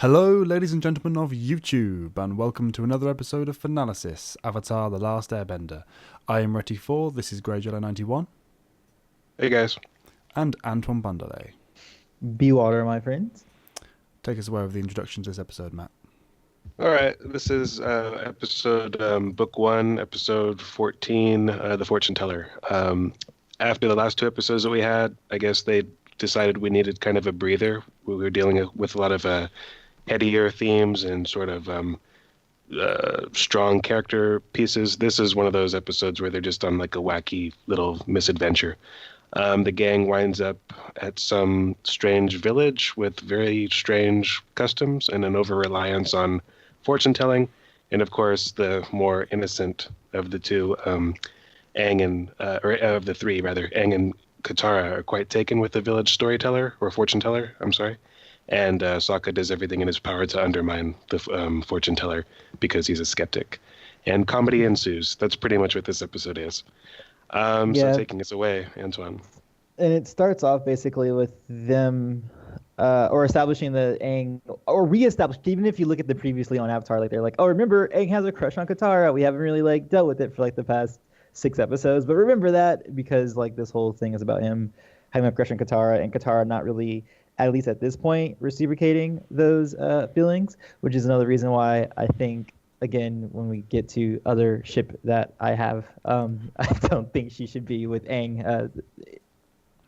Hello, ladies and gentlemen of YouTube, and welcome to another episode of Fanalysis, Avatar: The Last Airbender. I am Retty4, this is GreyJellow91, Hey guys. and Antoine Bunderley. Be water, my friends. Take us away with the introduction to this episode, Matt. All right, this is episode book 1, episode 14, The Fortuneteller. After the last two episodes that we had, I guess they decided we needed kind of a breather. We were dealing with a lot of headier themes and sort of strong character pieces. This is one of those episodes where they're just on like a wacky little misadventure. The gang winds up at some strange village with very strange customs and an over-reliance on fortune-telling. And of course, the more innocent of the two, Aang and, or of the three rather, Aang and Katara are quite taken with the village storyteller, or fortune-teller, I'm sorry. And Sokka does everything in his power to undermine the fortune-teller because he's a skeptic. And comedy ensues. That's pretty much what this episode is. So taking us away, Antoine. And it starts off basically with them or establishing the Aang, or re-established, even if you look at the previously on Avatar, like they're like, oh, remember Aang has a crush on Katara. We haven't really like dealt with it for like the past 6 episodes, but remember that because like this whole thing is about him having a crush on Katara and Katara not really, at least at this point, reciprocating those feelings, which is another reason why I think, again, when we get to other ship that I have, I don't think she should be with Aang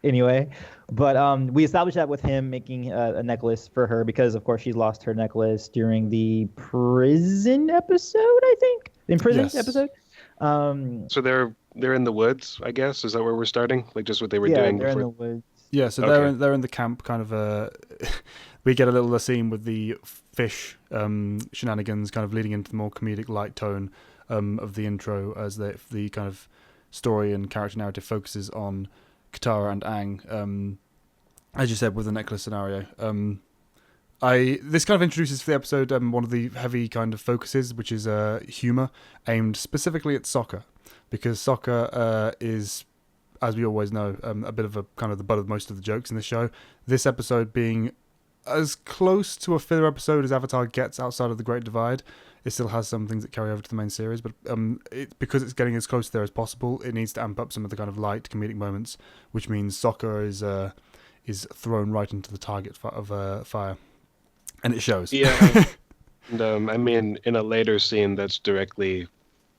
anyway. But we established that with him making a necklace for her because, of course, she's lost her necklace during the prison episode, I think. The imprisoned episode. So they're in the woods, I guess. Is that where we're starting? Like just what they were doing they're before? in the woods. Yeah, so they're in the camp, kind of. We get a little scene with the fish shenanigans, kind of leading into the more comedic light tone of the intro, as the kind of story and character narrative focuses on Katara and Aang. As you said, with the necklace scenario. This kind of introduces for the episode one of the heavy kind of focuses, which is humor aimed specifically at Sokka, because Sokka is, as we always know, a bit of a kind of the butt of most of the jokes in the show. This episode being as close to a filler episode as Avatar gets outside of the Great Divide. It still has some things that carry over to the main series, but because it's getting as close there as possible, it needs to amp up some of the kind of light comedic moments, which means Sokka is thrown right into the target of fire, and it shows. Yeah, and I mean, in a later scene, that's directly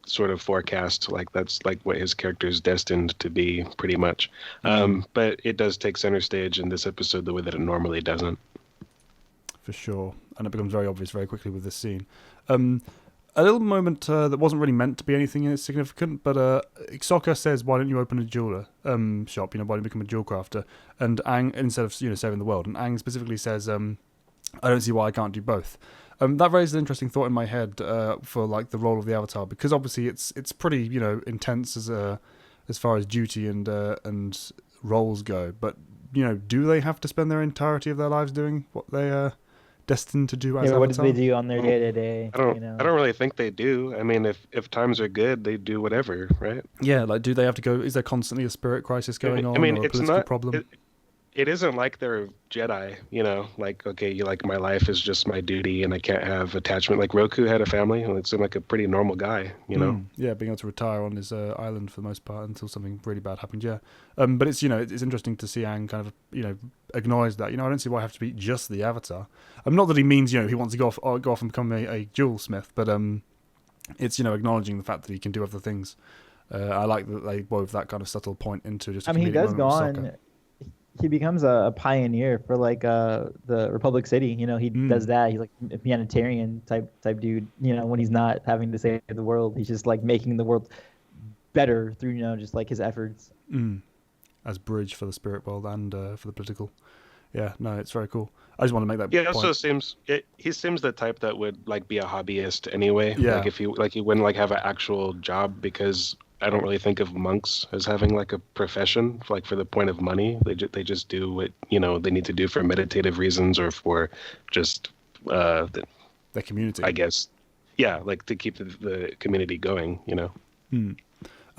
sort of forecast, like that's like what his character is destined to be, pretty much. But it does take center stage in this episode the way that it normally doesn't. For sure, and it becomes very obvious very quickly with this scene. A little moment that wasn't really meant to be anything significant, but Sokka says, "Why don't you open a jeweler shop? Why don't you become a jewel crafter?" And Aang, instead of saving the world, and Aang specifically says, "I don't see why I can't do both." That raised an interesting thought in my head for like the role of the Avatar, because obviously it's pretty intense as far as duty and roles go. But do they have to spend their entirety of their lives doing what they are destined to do as What Avatar? do they do on their day to day? I don't really think they do. I mean, if times are good, they do whatever, right? Yeah, like do they have to go? Is there constantly a spirit crisis going on? I mean, or a it's political not problem? It isn't like they're Jedi, like, okay, my life is just my duty and I can't have attachment. Like Roku had a family, and it seemed like a pretty normal guy, Yeah, being able to retire on his island for the most part until something really bad happened, yeah. But it's, it's interesting to see Aang kind of, acknowledge that. I don't see why I have to be just the Avatar. Not that he means, he wants to go off and become a jewel smith, but it's, acknowledging the fact that he can do other things. I like that they wove that kind of subtle point into just a he comedic does moment go with on. Sokka. He becomes a pioneer for like the Republic City. He does that. He's like a humanitarian type dude. When he's not having to save the world, he's just like making the world better through just like his efforts. As bridge for the spirit world and for the political. Yeah, no, it's very cool. I just want to make that. Yeah, it point. also he seems the type that would like be a hobbyist anyway. Yeah. Like if he wouldn't like have an actual job, because I don't really think of monks as having like a profession, like for the point of money. They just do what they need to do for meditative reasons or for just their community, I guess. Yeah, like to keep the community going.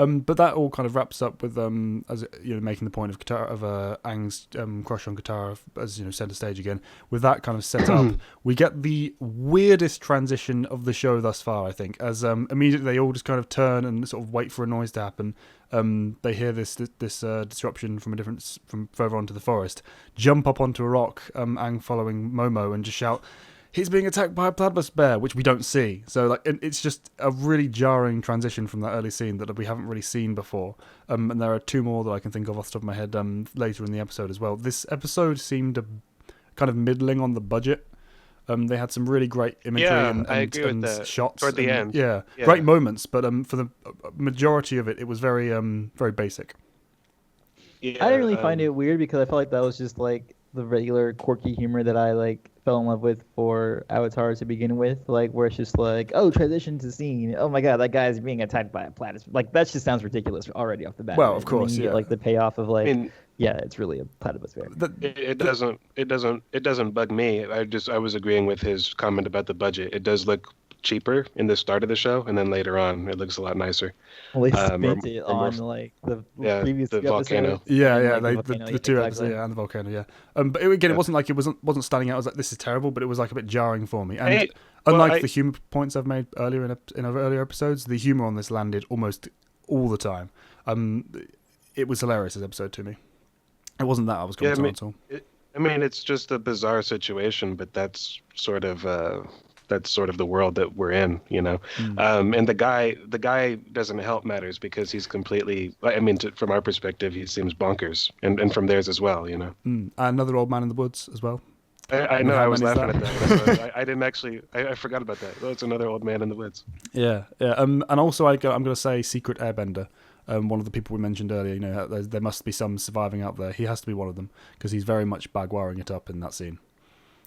But that all kind of wraps up with as making the point of Aang's crush on Katara as center stage again. With that kind of set up, we get the weirdest transition of the show thus far. I think as immediately they all just kind of turn and sort of wait for a noise to happen. They hear this disruption from further onto the forest, jump up onto a rock, Aang following Momo, and just shout, "He's being attacked by a platypus bear," which we don't see. So like it's just a really jarring transition from that early scene that we haven't really seen before. And there are two more that I can think of off the top of my head later in the episode as well. This episode seemed kind of middling on the budget. They had some really great imagery and shots toward the end. Yeah, great moments, but for the majority of it, it was very very basic. Yeah, I didn't really find it weird because I felt like that was just like the regular quirky humor that I like fell in love with for Avatar to begin with, like where it's just like, oh, transition to scene, oh my god, that guy is being attacked by a platypus. Like that just sounds ridiculous already off the bat. Well, of course, you get, like the payoff of like, it's really a platypus bear. It doesn't bug me. I was agreeing with his comment about the budget. It does look cheaper in the start of the show, and then later on it looks a lot nicer. Well, they spent it on like the previous the volcano. The two episodes, and the volcano, But it wasn't like it wasn't standing out as like this is terrible, but it was like a bit jarring for me. And unlike the humor points I've made earlier in earlier episodes, the humor on this landed almost all the time. It was hilarious this episode to me. It wasn't that I was commenting on at all. It's just a bizarre situation, but that's sort of the world that we're in, and the guy doesn't help matters because he's completely, from our perspective, he seems bonkers, and from theirs as well, Another old man in the woods as well. I know, I was laughing at that. I didn't actually, I forgot about that. Oh, it's another old man in the woods. Yeah. And also I'm going to say Secret Airbender. One of the people we mentioned earlier, there must be some surviving out there. He has to be one of them because he's very much bagwaring it up in that scene.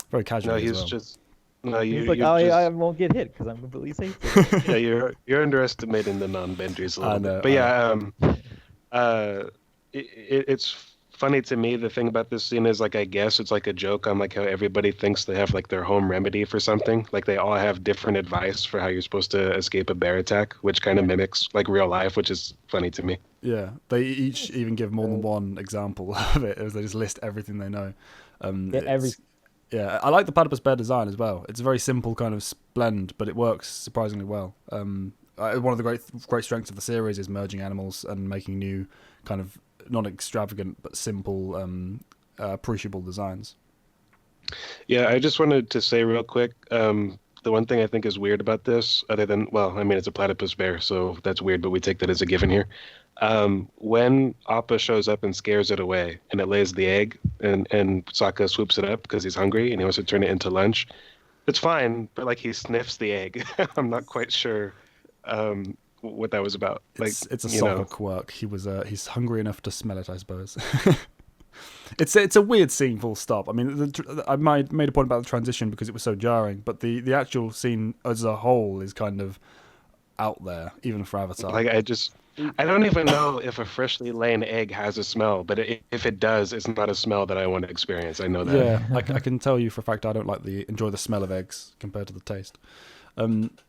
Very casual. No, he's just. No, he's like, I won't get hit because I'm completely safe. Yeah, you're underestimating the non-benders a little bit. But it's funny to me. The thing about this scene is like, I guess it's like a joke on like how everybody thinks they have like their home remedy for something. Like they all have different advice for how you're supposed to escape a bear attack, which kind of mimics like real life, which is funny to me. Yeah, they each even give more than one example of it. They just list everything they know. Yeah, I like the platypus bear design as well. It's a very simple kind of blend, but it works surprisingly well. One of the great strengths of the series is merging animals and making new kind of not extravagant but simple, appreciable designs. Yeah, I just wanted to say real quick, the one thing I think is weird about this, other than, it's a platypus bear, so that's weird, but we take that as a given here. When Appa shows up and scares it away and it lays the egg and Sokka swoops it up because he's hungry and he wants to turn it into lunch, it's fine, but like he sniffs the egg. I'm not quite sure what that was about. It's a Sokka quirk. He's hungry enough to smell it, I suppose. It's a weird scene, full stop. I mean, I made a point about the transition because it was so jarring, but the actual scene as a whole is kind of out there, even for Avatar. Like I don't even know if a freshly laid egg has a smell, but if it does, it's not a smell that I want to experience. I know that. Yeah, I can tell you for a fact I don't enjoy the smell of eggs compared to the taste.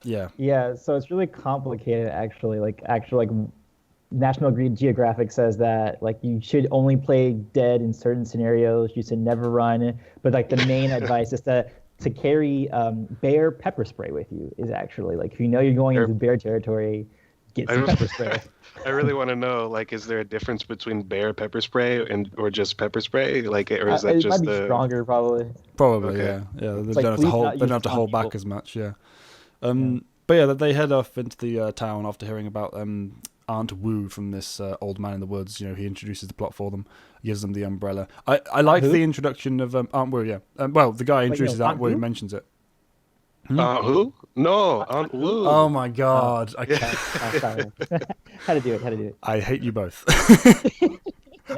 Yeah, so it's really complicated actually. Like National Geographic says that like you should only play dead in certain scenarios. You should never run, but like the main advice is to carry bear pepper spray with you. Is actually like if you know you're going into bear territory, get some pepper spray. I really want to know, like, is there a difference between bear pepper spray or just pepper spray? Like, or is that it just might be stronger, probably. Probably, okay. Yeah. They don't have to hold back as much, yeah. But yeah, they head off into the town after hearing about Aunt Wu from this old man in the woods. He introduces the plot for them, gives them the umbrella. I like the introduction of Aunt Wu. Yeah, the guy introduces Aunt Wu, mentions it. Who? No, Aunt Wu. Oh my god! I can't. How to do it? I hate you both.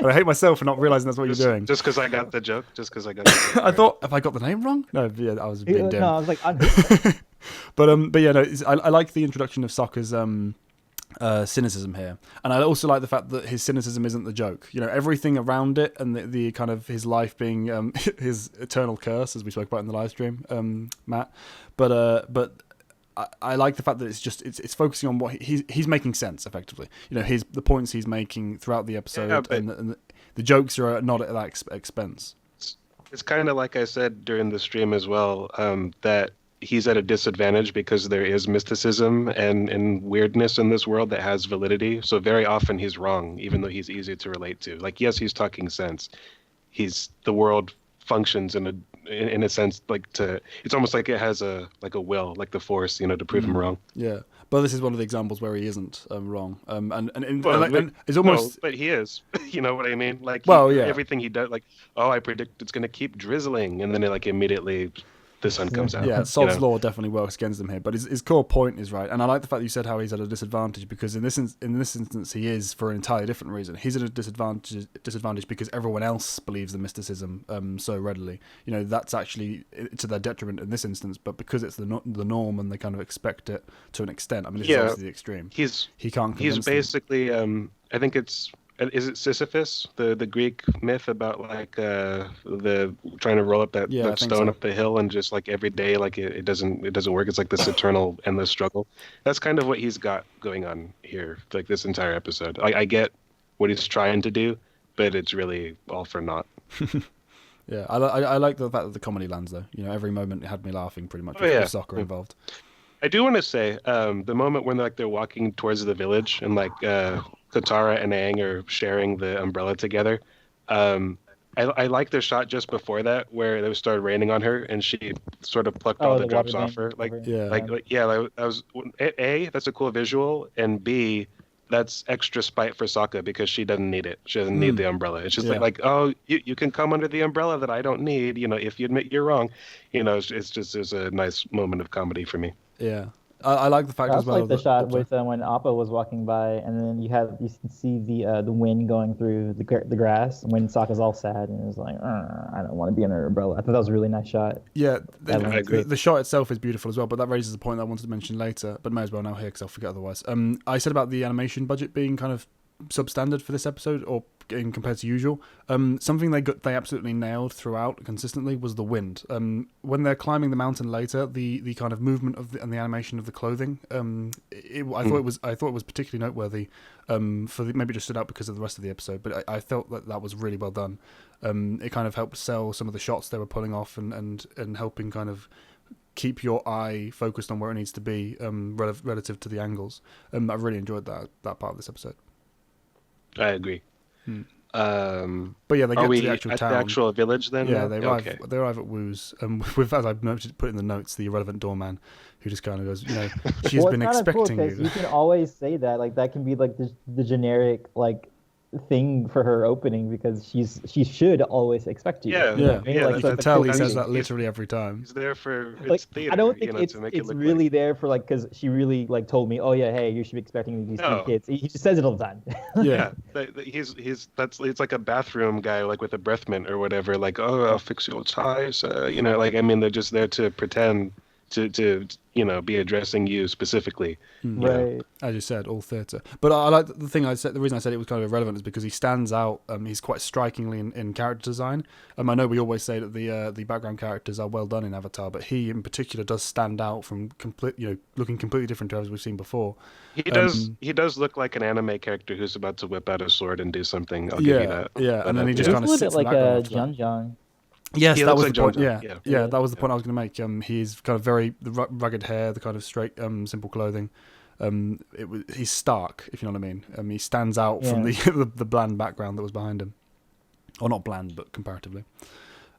I hate myself for not realizing that's what you're doing. Just because I got the joke. I thought, have I got the name wrong? No, yeah, I was being dim. No, I was like, but yeah, no, I like the introduction of Sokka's cynicism here, and I also like the fact that his cynicism isn't the joke. Everything around it, and the kind of his life being his eternal curse, as we spoke about in the live stream, Matt. But I like the fact that it's focusing on what he's making sense effectively. You know, the points he's making throughout the episode, and the jokes are not at that expense. It's kind of like I said during the stream as well, that he's at a disadvantage because there is mysticism and weirdness in this world that has validity. So very often he's wrong, even though he's easy to relate to. Like, yes, he's talking sense. The world functions in a sense it's almost like it has a will, like the Force, to prove him wrong. Yeah, but this is one of the examples where he isn't wrong. And it's almost. No, but he is. You know what I mean? Like, everything he does, like, I predict it's gonna keep drizzling, and then immediately the sun comes out. Yeah, Sod's law definitely works against him here, but his core point is right, and I like the fact that you said how he's at a disadvantage, because in this instance he is for an entirely different reason. He's at a disadvantage because everyone else believes the mysticism so readily. You know, that's actually to their detriment in this instance, but because it's the norm and they kind of expect it to an extent. I mean, this is obviously the extreme. He can't. He's basically. I think it's. Is it Sisyphus, the Greek myth about the trying to roll up that stone up the hill, and just like every day it doesn't work. It's like this eternal endless struggle. That's kind of what he's got going on here, like this entire episode. I get what he's trying to do, but it's really all for naught. Yeah, I like the fact that the comedy lands though. You know, every moment it had me laughing pretty much with soccer involved. I do want to say the moment when they're walking towards the village and Katara and Aang are sharing the umbrella together. I like the shot just before that where it started raining on her and she sort of plucked all the drops off her. That was A, that's a cool visual, and B, that's extra spite for Sokka because she doesn't need it. She doesn't need the umbrella. It's just you can come under the umbrella that I don't need. You know, if you admit you're wrong. You know, it's a nice moment of comedy for me. Yeah. I like the fact as well. I like the shot with when Appa was walking by, and then you can see the wind going through the grass when Sokka's all sad and is like, I don't want to be under an umbrella. I thought that was a really nice shot. Yeah, the shot itself is beautiful as well, but that raises a point that I wanted to mention later, but may as well now here because I'll forget otherwise. I said about the animation budget being kind of substandard for this episode, or compared to usual. Something they absolutely nailed throughout consistently was the wind. When they're climbing the mountain later, the kind of movement and the animation of the clothing, I thought it was particularly noteworthy. Maybe it just stood out because of the rest of the episode, but I felt that was really well done. It kind of helped sell some of the shots they were pulling off and helping kind of keep your eye focused on where it needs to be relative to the angles. I really enjoyed that part of this episode. I agree. But yeah, they get to the actual town. The actual village then? Yeah, they arrive at Wu's, with, as I've noted, put in the notes, the irrelevant doorman who just kind of goes, she's been expecting you. You can always say that, like that can be like the generic thing for her opening because she should always expect you. Yeah. You can tell he says that literally every time. He's there for theater. I don't think it's really there for because she really told me, oh yeah, hey, you should be expecting these two kids. He just says it all the time. Yeah, it's like a bathroom guy with a breath mint or whatever. I'll fix your ties. They're just there to pretend to be addressing you specifically. Right. As you said, all theatre. But I like the thing I said. The reason I said it was kind of irrelevant is because he stands out. He's quite strikingly in character design. I know we always say that the background characters are well done in Avatar, but he in particular does stand out from looking completely different to as we've seen before. He does look like an anime character who's about to whip out a sword and do something. I'll give you that. Yeah, and then he just kind of sits like a Jiang. Yes, that was the point. Yeah, that was the point I was going to make. He's kind of the rugged hair, the kind of straight, simple clothing. He's stark, if you know what I mean. He stands out from the bland background that was behind him, or not bland, but comparatively.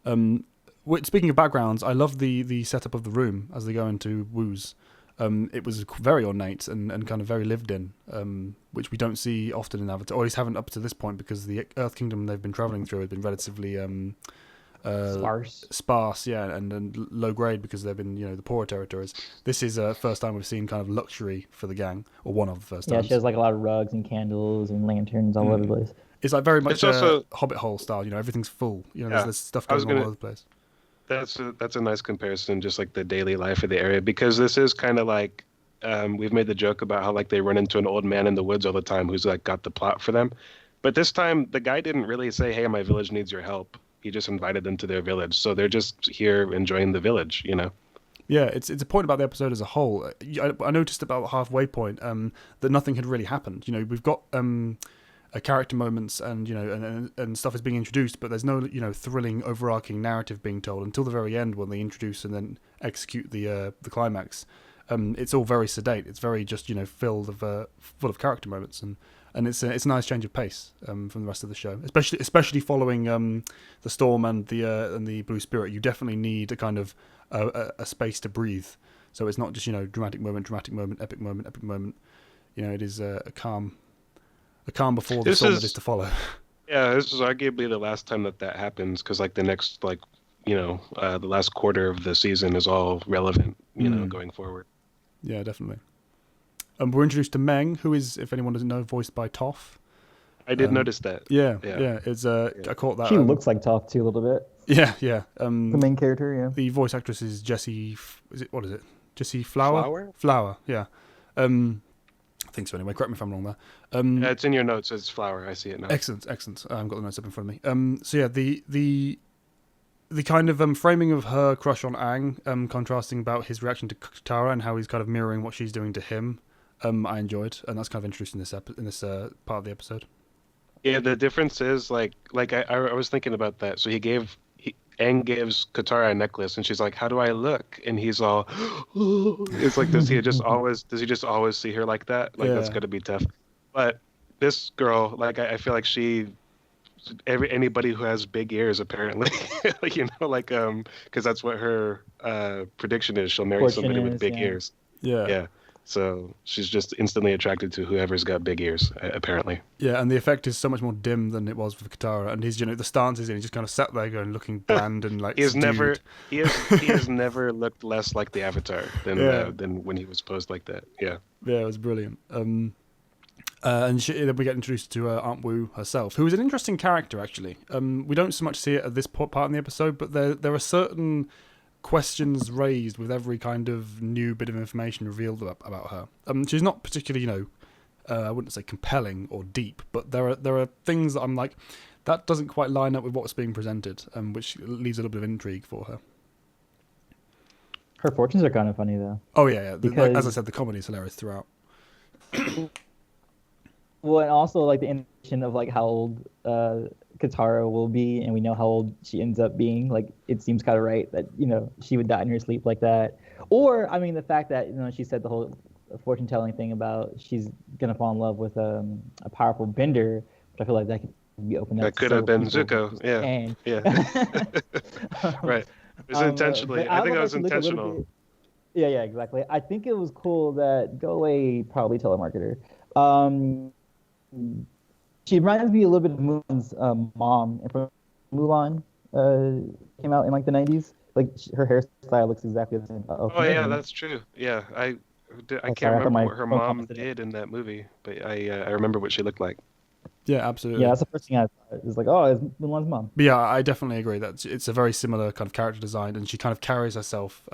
Speaking of backgrounds, I love the setup of the room as they go into Wu's. It was very ornate and kind of very lived in, which we don't see often in Avatar, or at least haven't up to this point, because the Earth Kingdom they've been traveling through has been relatively sparse, and low grade because they've been the poorer territories. This is first time we've seen kind of luxury for the gang, or one of the first times. Yeah, she has a lot of rugs and candles and lanterns all over the place. It's very much also Hobbit hole style. Everything's full. There's stuff going all over the place. That's a nice comparison, just like the daily life of the area, because this is kind of like we've made the joke about how they run into an old man in the woods all the time who's got the plot for them, but this time the guy didn't really say, "Hey, my village needs your help." He just invited them to their village, so they're just here enjoying the village. Yeah, it's a point about the episode as a whole. I noticed about the halfway point that nothing had really happened. We've got character moments and and stuff is being introduced, but there's no thrilling overarching narrative being told until the very end when they introduce and then execute the climax. It's all very sedate. It's very just full of character moments, and it's a nice change of pace from the rest of the show, especially following the storm and the Blue Spirit. You definitely need a kind of a space to breathe. So it's not just dramatic moment, epic moment. It is a calm before the storm that is to follow. Yeah, this is arguably the last time that happens, because the next the last quarter of the season is all relevant going forward. Yeah, definitely. We're introduced to Meng, who is, if anyone doesn't know, voiced by Toph. I did notice that. Yeah. It's I caught that. She looks like Toph too a little bit. Yeah. The main character, yeah. The voice actress is Jessie. What is it? Jessie Flower. Yeah. I think so. Anyway, correct me if I'm wrong there. Yeah, it's in your notes as Flower. I see it now. Excellent. I've got the notes up in front of me. So yeah, the kind of framing of her crush on Aang, contrasting about his reaction to Katara and how he's kind of mirroring what she's doing to him. I enjoyed, and that's kind of introduced in this part of the episode. Yeah, the difference is I was thinking about that. So Aang gives Katara a necklace, and she's like, "How do I look?" And he's all, it's like, does he just always see her like that? That's got to be tough. But this girl, I feel like anybody who has big ears apparently, because that's what her prediction is. She'll marry somebody with big ears. Yeah. So she's just instantly attracted to whoever's got big ears, apparently. Yeah, and the effect is so much more dim than it was with Katara. And he's, the stance he's in, he just kind of sat there going, looking bland and he has never looked less like the Avatar than when he was posed like that. Yeah. Yeah, it was brilliant. And then we get introduced to Aunt Wu herself, who is an interesting character, actually. We don't so much see it at this part in the episode, but there are certain questions raised with every kind of new bit of information revealed about her. She's not particularly, I wouldn't say compelling or deep, but there are things that I'm like, that doesn't quite line up with what's being presented, which leaves a little bit of intrigue for her. Her fortunes are kind of funny, though. Oh, yeah. Because, as I said, the comedy is hilarious throughout. Well, and also, the indication of, how old Katara will be, and we know how old she ends up being. It seems kind of right that, she would die in her sleep like that. Or, I mean, the fact that, she said the whole fortune-telling thing about she's going to fall in love with a powerful bender, but I feel like that could be opened up. That could have been Zuko, yeah. Right. It was intentionally. I think it was intentional. Yeah, exactly. I think it was cool that, go away, probably telemarketer. She reminds me a little bit of Mulan's mom. From Mulan came out in the 90s. Her hairstyle looks exactly the same. Yeah, that's true. Yeah, I can't remember what her mom did in that movie, but I remember what she looked like. Yeah, absolutely. Yeah, that's the first thing I thought. It was it's Mulan's mom. But yeah, I definitely agree that it's a very similar kind of character design, and she kind of carries herself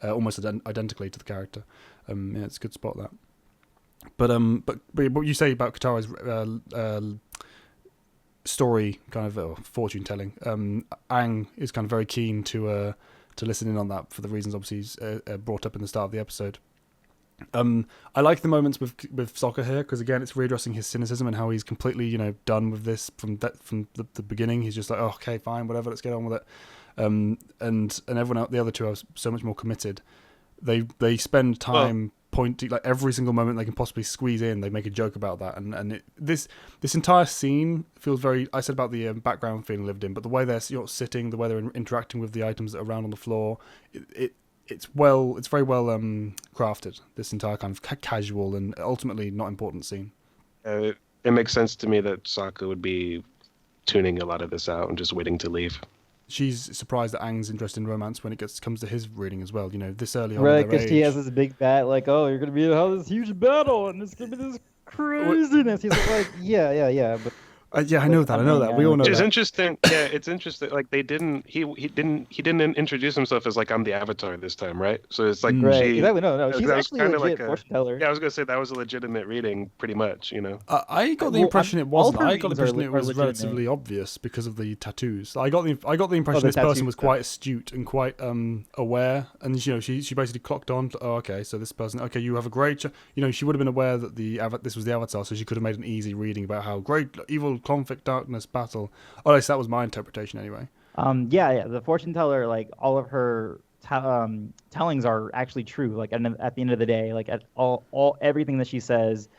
almost identically to the character. Yeah, it's a good spot that. But what you say about Katara's story, kind of fortune telling, Aang is kind of very keen to listen in on that for the reasons obviously brought up in the start of the episode. I like the moments with Sokka here because again it's readdressing his cynicism and how he's completely done with this from the beginning. He's just like, oh, okay, fine, whatever, let's get on with it. And everyone out, the other two are so much more committed. They spend time pointing, every single moment they can possibly squeeze in, they make a joke about that, and this entire scene feels very. I said about the background feeling lived in, but the way they're sitting, the way they're interacting with the items that are around on the floor, it's very well crafted. This entire kind of casual and ultimately not important scene. It makes sense to me that Sokka would be tuning a lot of this out and just waiting to leave. She's surprised at Aang's interest in romance when it comes to his reading as well. This early on, right? Because he has this big bat, you're gonna have this huge battle, and it's gonna be this craziness. He's like, yeah, but Yeah, I know that. I know that. We all know Which is that. interesting. Yeah, it's interesting. Like they didn't. He didn't introduce himself as like I'm the Avatar this time, right? So it's like Right. she. Exactly. No. She's That was actually kind of legit like a. fortune teller. Yeah, I was gonna say that was a legitimate reading, pretty much. You know. I got the Well, impression it all of wasn't. her I got the readings are impression it was legitimate. relatively obvious because of the tattoos. I got the impression the this person tattoos was quite astute and quite aware, and she basically clocked on. Oh, okay, so this person. Okay, you have a great. She would have been aware that this was the Avatar, so she could have made an easy reading about how great evil conflict, darkness, battle. Or at least that was my interpretation anyway. Yeah. The fortune teller, like all of her tellings are actually true. Like at the end of the day, like at all everything that she says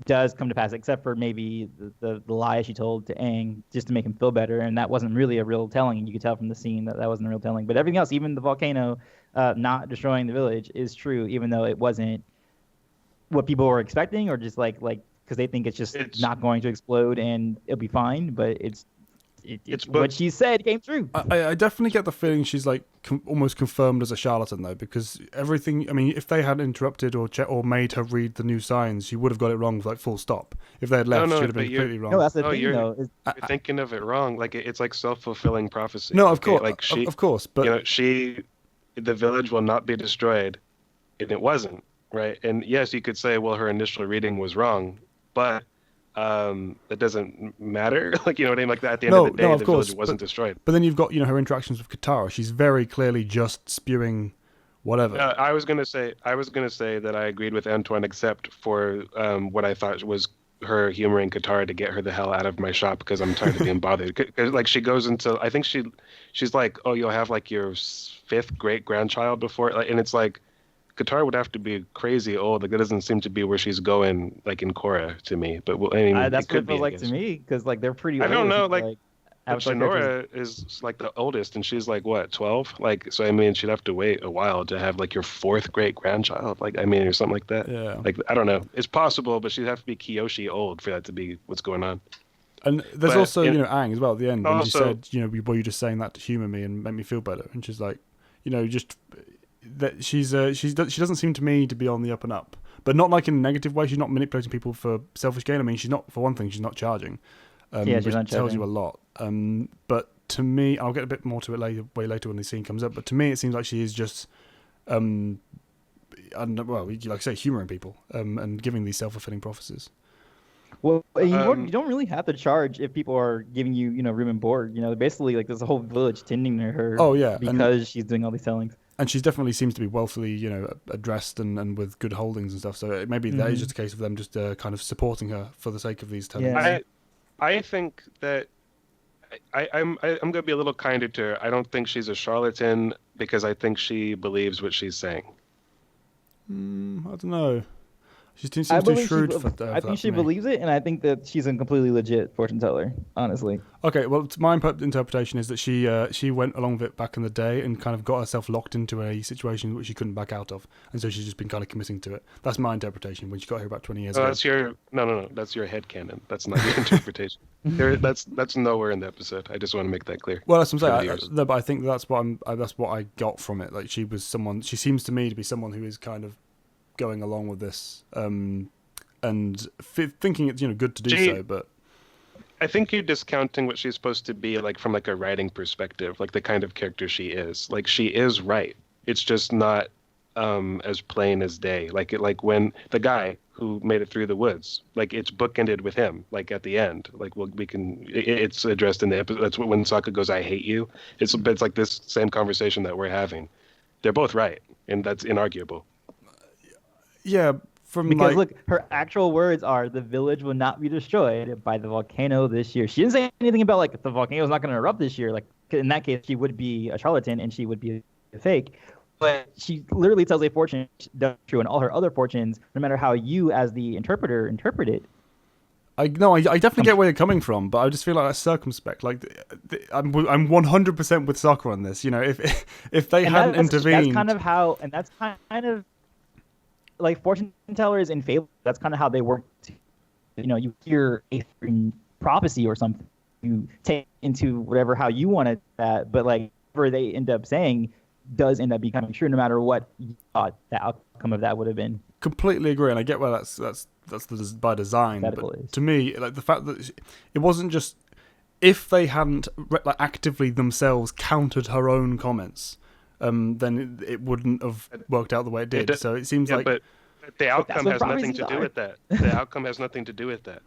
does come to pass, except for maybe the lie she told to Aang just to make him feel better, and that wasn't really a real telling. You could tell from the scene that wasn't a real telling. But everything else, even the volcano not destroying the village, is true, even though it wasn't what people were expecting, or just like because they think it's not going to explode and it'll be fine. But it's what she said came true. I definitely get the feeling she's like almost confirmed as a charlatan though, because everything. I mean, if they had interrupted or made her read the new signs, she would have got it wrong, like full stop. If they had left, she would have been completely wrong. No, that's the thing, though. You're thinking of it wrong. Like it's like self-fulfilling prophecy. No, of course, like of course, but the village will not be destroyed, and it wasn't, right? And yes, you could say, well, her initial reading was wrong, but that doesn't matter. Like, you know what I mean? Like that at the end of the day, the village wasn't destroyed. But then you've got, her interactions with Katara. She's very clearly just spewing whatever. I was gonna say that I agreed with Antoine, except for what I thought was her humoring Katara to get her the hell out of my shop because I'm tired of being bothered. Cause, like she goes into, I think she's like, oh, you'll have like your 5th great grandchild before, and it's like, Katara would have to be crazy old. Like that doesn't seem to be where she's going, like in Korra to me. But I mean, that's it could what it feels be, like to me, because like they're pretty. I don't know, like but Shinora is like the oldest, and she's like what, 12? Like, so I mean, she'd have to wait a while to have like your 4th great grandchild. Like, I mean, or something like that. Yeah. Like, I don't know. It's possible, but she'd have to be Kyoshi old for that to be what's going on. And there's also, Aang as well at the end when she said, were you just saying that to humor me and make me feel better? And she's like, just that she doesn't seem to me to be on the up and up, but not like in a negative way. She's not manipulating people for selfish gain. I mean, she's not, for one thing, she's not charging. She's not tells you a lot. But to me, I'll get a bit more to it way later when the scene comes up. But to me, it seems like she is just, like I say, humoring people and giving these self-fulfilling prophecies. Well, you don't really have to charge if people are giving you, room and board. Basically, like there's a whole village tending to her. Oh yeah, because she's doing all these tellings. And she definitely seems to be wealthily, addressed and with good holdings and stuff. So maybe that is just a case of them just kind of supporting her for the sake of these tellings. Yeah. I think that I'm going to be a little kinder to her. I don't think she's a charlatan because I think she believes what she's saying. I don't know. She seems too shrewd for that. I think she believes it, and I think that she's a completely legit fortune teller, honestly. Okay, well, my interpretation is that she went along with it back in the day and kind of got herself locked into a situation which she couldn't back out of, and so she's just been kind of committing to it. That's my interpretation when she got here about 20 years ago. That's that's your headcanon. That's not your interpretation. That's nowhere in the episode. I just want to make that clear. Well, that's what I'm saying. But I think that's what I got from it. Like she seems to me to be someone who is kind of going along with this and thinking it's good to do so, but I think you're discounting what she's supposed to be like from like a writing perspective, like the kind of character she is. Like she is right. It's just not as plain as day. Like when the guy who made it through the woods, like it's bookended with him. Like at the end, like it's addressed in the episode. That's when Sokka goes, "I hate you." It's like this same conversation that we're having. They're both right, and that's inarguable. Yeah, because look, her actual words are, "The village will not be destroyed by the volcano this year." She didn't say anything about like the volcano is not going to erupt this year. Like in that case, she would be a charlatan and she would be a fake. But she literally tells a fortune that's true, and all her other fortunes, no matter how you as the interpreter interpret it. I definitely get where you're coming from, but I just feel like that's circumspect. Like I'm 100% with Sokka on this. If they hadn't intervened, that's kind of how, and that's kind of. Like fortune tellers in fable, that's kind of how they work. You hear a prophecy or something, you take into whatever how you want it. But like whatever they end up saying does end up becoming true, no matter what you thought the outcome of that would have been. completely agree, and I get why that's by design. But to me, like the fact that it wasn't just if they hadn't like actively themselves countered her own comments, then it wouldn't have worked out the way it did. So it seems like. But the outcome has nothing to do with that. The outcome has nothing to do with that.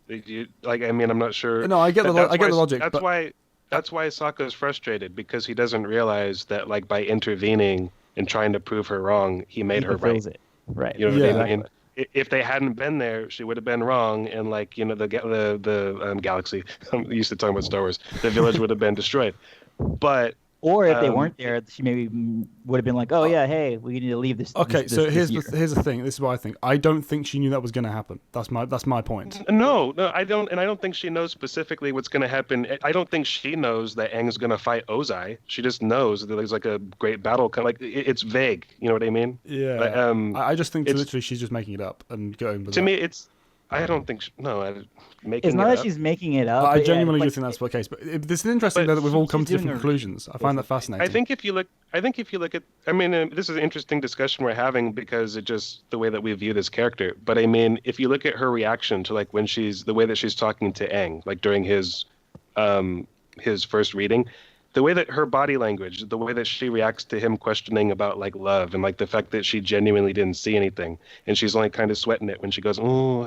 I mean, I'm not sure. No, I get the logic. That's why Sokka is frustrated, because he doesn't realize that like by intervening and trying to prove her wrong, he made her right. It. Right. You know what I mean? If they hadn't been there, she would have been wrong, and like the galaxy. I'm used to talking about Star Wars. The village would have been destroyed. But or if they weren't there, she maybe would have been like, "Oh yeah, hey, we need to leave this." Okay, so here's the thing. This is what I think. I don't think she knew that was going to happen. That's my point. No, I don't, and I don't think she knows specifically what's going to happen. I don't think she knows that Aang's going to fight Ozai. She just knows that there's like a great battle. Like it's vague. You know what I mean? Yeah. I just think literally she's just making it up and going. With to me, it's. I don't think. Making it's not that she's making it up. I genuinely do think that's the case. But this is interesting that we've all come to different conclusions. I find that fascinating. I think if you look at. I mean, this is an interesting discussion we're having because it just the way that we view this character. But I mean, if you look at her reaction to like when the way that she's talking to Aang, like during his first reading. The way that her body language, the way that she reacts to him questioning about like love and like the fact that she genuinely didn't see anything and she's only kind of sweating it when she goes, oh,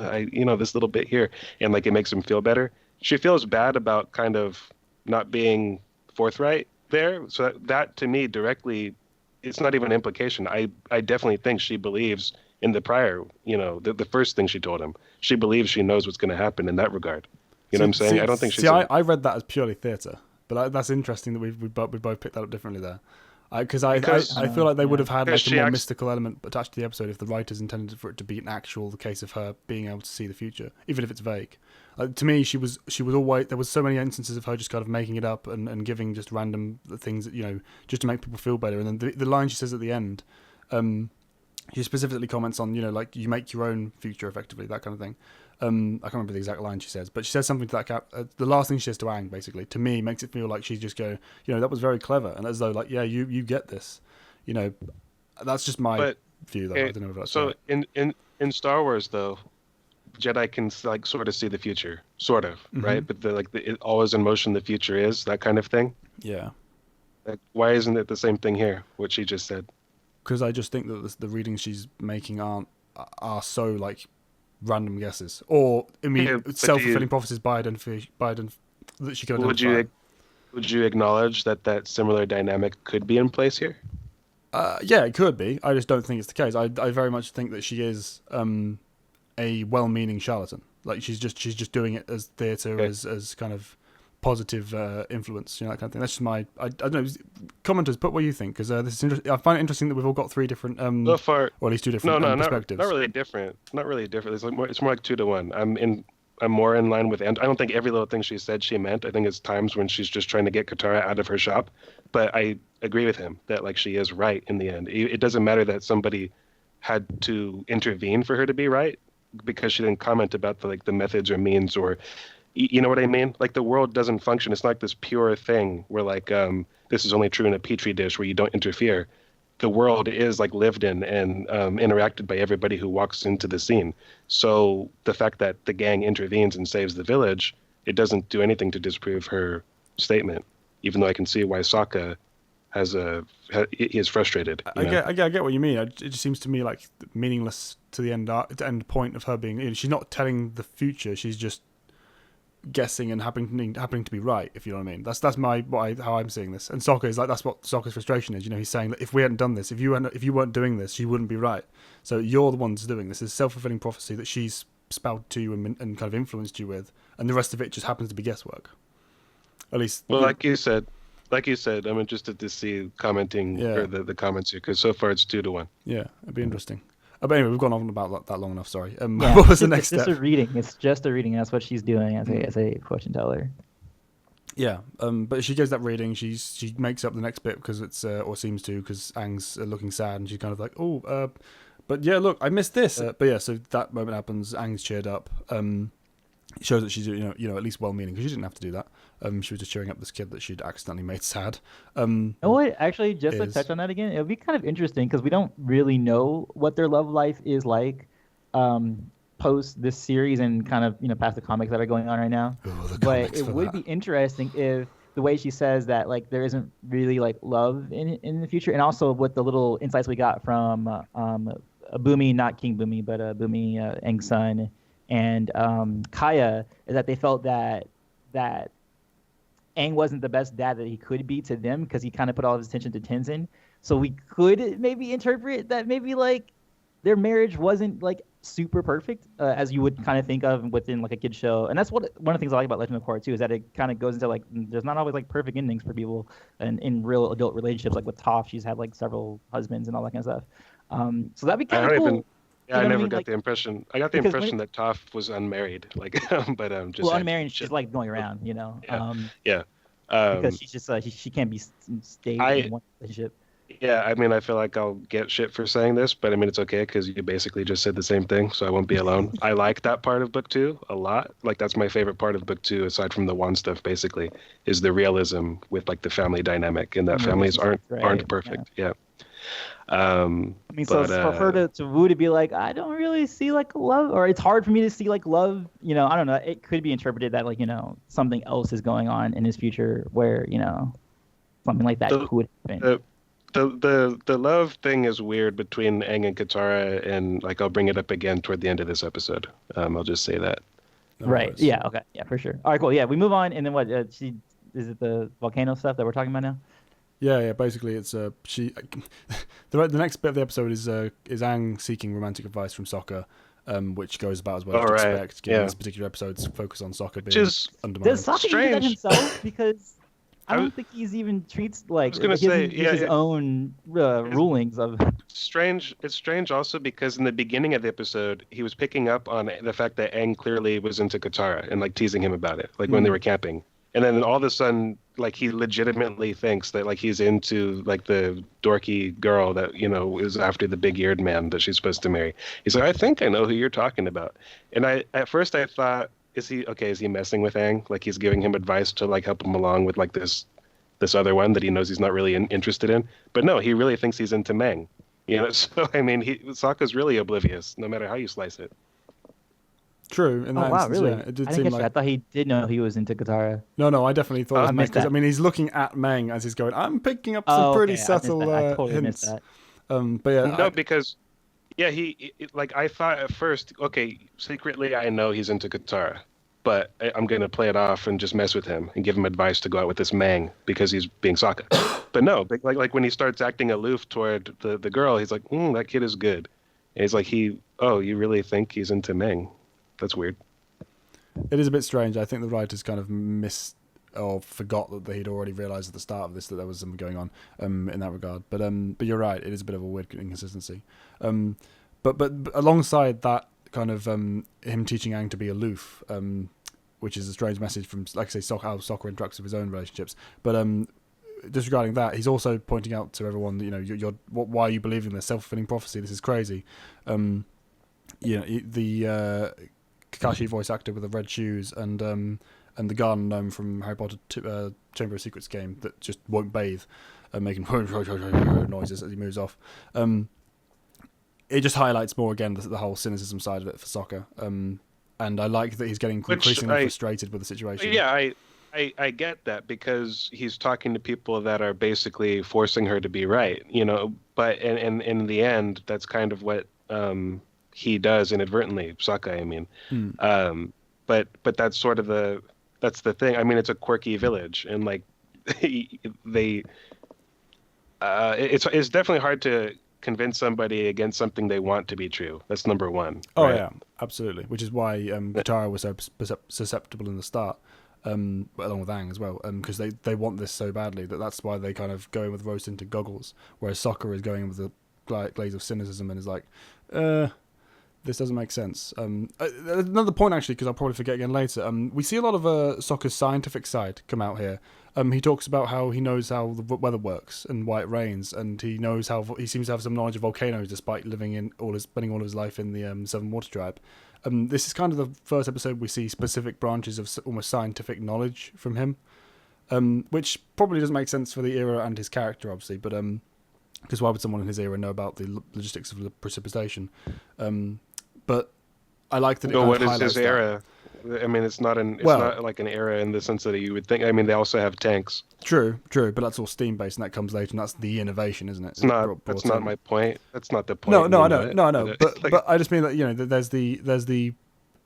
this little bit here. And like it makes him feel better. She feels bad about kind of not being forthright there. So that to me directly, it's not even an implication. I definitely think she believes in the prior, the first thing she told him. She believes she knows what's going to happen in that regard. You know what I'm saying? I don't think she's... I read that as purely theatre. But that's interesting that we both picked that up differently there, because I feel like they would have had like a more mystical element attached to the episode if the writers intended for it to be an actual case of her being able to see the future, even if it's vague. To me, she was always, there was so many instances of her just kind of making it up and giving just random things that, just to make people feel better. And then the line she says at the end, she specifically comments on like you make your own future effectively, that kind of thing. I can't remember the exact line she says, but she says something to that the last thing she says to Aang, basically, to me, makes it feel like she's just going, that was very clever, and as though like, yeah, you get this, that's just my view, though. I don't know if that's so. Right. In Star Wars, though, Jedi can like sort of see the future, sort of, right? But it always in motion, the future is that kind of thing. Yeah. Like, why isn't it the same thing here? What she just said. Because I just think that the readings she's making are so like random guesses, or self-fulfilling prophecies by Biden that she could identify. Would you acknowledge that similar dynamic could be in place here? Yeah, it could be. I just don't think it's the case. I very much think that she is a well-meaning charlatan. Like she's just doing it as theatre, as kind of positive influence, that kind of thing. That's just my. I don't know. Commenters, put what you think, because this is interesting. I find it interesting that we've all got three different, so far, or at least two different perspectives. Not really different. Not really different. It's more like 2-1. I'm more in line with. And I don't think every little thing she said she meant. I think it's times when she's just trying to get Katara out of her shop. But I agree with him that like she is right in the end. It doesn't matter that somebody had to intervene for her to be right, because she didn't comment about the methods or means or. You know what I mean? Like the world doesn't function. It's not like this pure thing where like this is only true in a petri dish where you don't interfere. The world is like lived in and interacted by everybody who walks into the scene. So the fact that the gang intervenes and saves the village, it doesn't do anything to disprove her statement. Even though I can see why Sokka is frustrated. I get what you mean. It just seems to me like meaningless to the end point of her being. She's not telling the future. She's just guessing and happening to be right, if you know what I mean. That's how I'm seeing this. And Sokka is like, that's what Sokka's frustration is. He's saying that if we hadn't done this, if you weren't doing this, you wouldn't be right. So you're the ones doing this. It's self-fulfilling prophecy that she's spouted to you and kind of influenced you with, and the rest of it just happens to be guesswork. At least. Well, like you said, I'm interested to see commenting or the comments here, because so far it's 2-1. Yeah, it'd be interesting. But anyway, we've gone on about that long enough. Sorry. What was the next step? It's just a reading. It's just a reading. That's what she's doing as a fortune teller. Yeah. But she gives that reading. She makes up the next bit because it's or seems to, because Aang's looking sad and she's kind of like, but yeah, look, I missed this. But yeah, so that moment happens. Aang's cheered up. It shows that she's at least well-meaning, because she didn't have to do that. She was just cheering up this kid that she'd accidentally made sad. You know what? Actually, just to touch on that again, it would be kind of interesting because we don't really know what their love life is like post this series and kind of past the comics that are going on right now. Ooh, But it would be interesting if the way she says that like there isn't really like love in the future, and also with the little insights we got from Boomy, not King Boomy, but Boomy Aang's son, and Kaya, is that they felt that Aang wasn't the best dad that he could be to them because he kind of put all of his attention to Tenzin. So we could maybe interpret that maybe like their marriage wasn't like super perfect as you would kind of think of within like a kid show. And that's one of the things I like about Legend of Korra too, is that it kind of goes into like there's not always like perfect endings for people and in real adult relationships. Like with Toph, she's had like several husbands and all that kind of stuff. So that'd be kind of cool. I never got the impression. I got the impression that Toph was unmarried, like, but just unmarried. She's like going around, Yeah. Because she's just she can't be stayed in one relationship. Yeah, I mean, I feel like I'll get shit for saying this, but I mean, it's okay because you basically just said the same thing, so I won't be alone. I like that part of book 2 a lot. Like, that's my favorite part of book 2, aside from the wand stuff, basically, is the realism with like the family dynamic, and that families aren't perfect. Yeah. I mean, so for her to Wu to be like, I don't really see like love, or it's hard for me to see like love. I don't know. It could be interpreted that like something else is going on in his future where something like that could happen. The love thing is weird between Aang and Katara, and like I'll bring it up again toward the end of this episode. I'll just say that. Right. Yeah. Okay. Yeah. For sure. All right. Cool. Yeah. We move on, and then what? Is it the volcano stuff that we're talking about now? Yeah. Basically, it's she. The next bit of the episode is Aang seeking romantic advice from Sokka, which goes about as well as you expect. Given this particular episode's focus on Sokka being undermined. Does Sokka do that himself? Because I don't think he's even treats like his own rulings of. Strange. It's strange also because in the beginning of the episode, he was picking up on the fact that Aang clearly was into Katara and like teasing him about it, like when they were camping. And then all of a sudden, like he legitimately thinks that like he's into like the dorky girl that is after the big-eared man that she's supposed to marry. He's like, I think I know who you're talking about. And at first I thought, is he messing with Aang? Like he's giving him advice to like help him along with like this other one that he knows he's not really interested in. But no, he really thinks he's into Meng. So I mean, Sokka's really oblivious, no matter how you slice it. True. In that instance, really? Yeah, it did I seem like. I thought he did know he was into Katara. No, I definitely thought it was Meng, because I mean he's looking at Meng as he's going. I'm picking up some pretty subtle hints. But yeah, no, because. Yeah, he like I thought at first, okay, secretly I know he's into Katara, but I'm gonna play it off and just mess with him and give him advice to go out with this Mang because he's being Sokka. But no, like when he starts acting aloof toward the girl, he's like, that kid is good. And he's like, you really think he's into Mang? That's weird. It is a bit strange. I think the writers kind of missed or forgot that they'd already realised at the start of this that there was something going on in that regard. But you're right, it is a bit of a weird inconsistency. But alongside that kind of him teaching Aang to be aloof, which is a strange message from, like I say, how Sokka interacts with his own relationships. But disregarding that, he's also pointing out to everyone, why are you believing this self-fulfilling prophecy? This is crazy. The Kakashi voice actor with the red shoes and the garden gnome from Harry Potter Chamber of Secrets game that just won't bathe, making noises as he moves off. It just highlights more again the whole cynicism side of it for Sokka. And I like that he's getting increasingly frustrated with the situation. Yeah, I get that because he's talking to people that are basically forcing her to be right, But in the end, that's kind of what he does inadvertently, Sokka. I mean, but that's sort of that's the thing. I mean, it's a quirky village, and like it's definitely hard to convince somebody against something they want to be true. That's number one. Oh right? yeah, absolutely. Which is why Katara was so susceptible in the start, along with Aang as well, because they want this so badly that's why they kind of go in with rose-tinted goggles, whereas Sokka is going in with the glaze of cynicism and is like, this doesn't make sense. Another point, actually, because I'll probably forget again later. We see a lot of Sokka's scientific side come out here. He talks about how he knows how the weather works and why it rains, and he knows how he seems to have some knowledge of volcanoes, despite spending all of his life in the Seven Water Tribe. This is kind of the first episode we see specific branches of almost scientific knowledge from him, which probably doesn't make sense for the era and his character, obviously, but because why would someone in his era know about the logistics of precipitation? But I like that. But what is his era? I mean, it's not like an era in the sense that you would think. I mean, they also have tanks. True, but that's all steam based, and that comes later, and that's the innovation, isn't it? That's not my point. That's not the point. No, I know. But I just mean that there's the.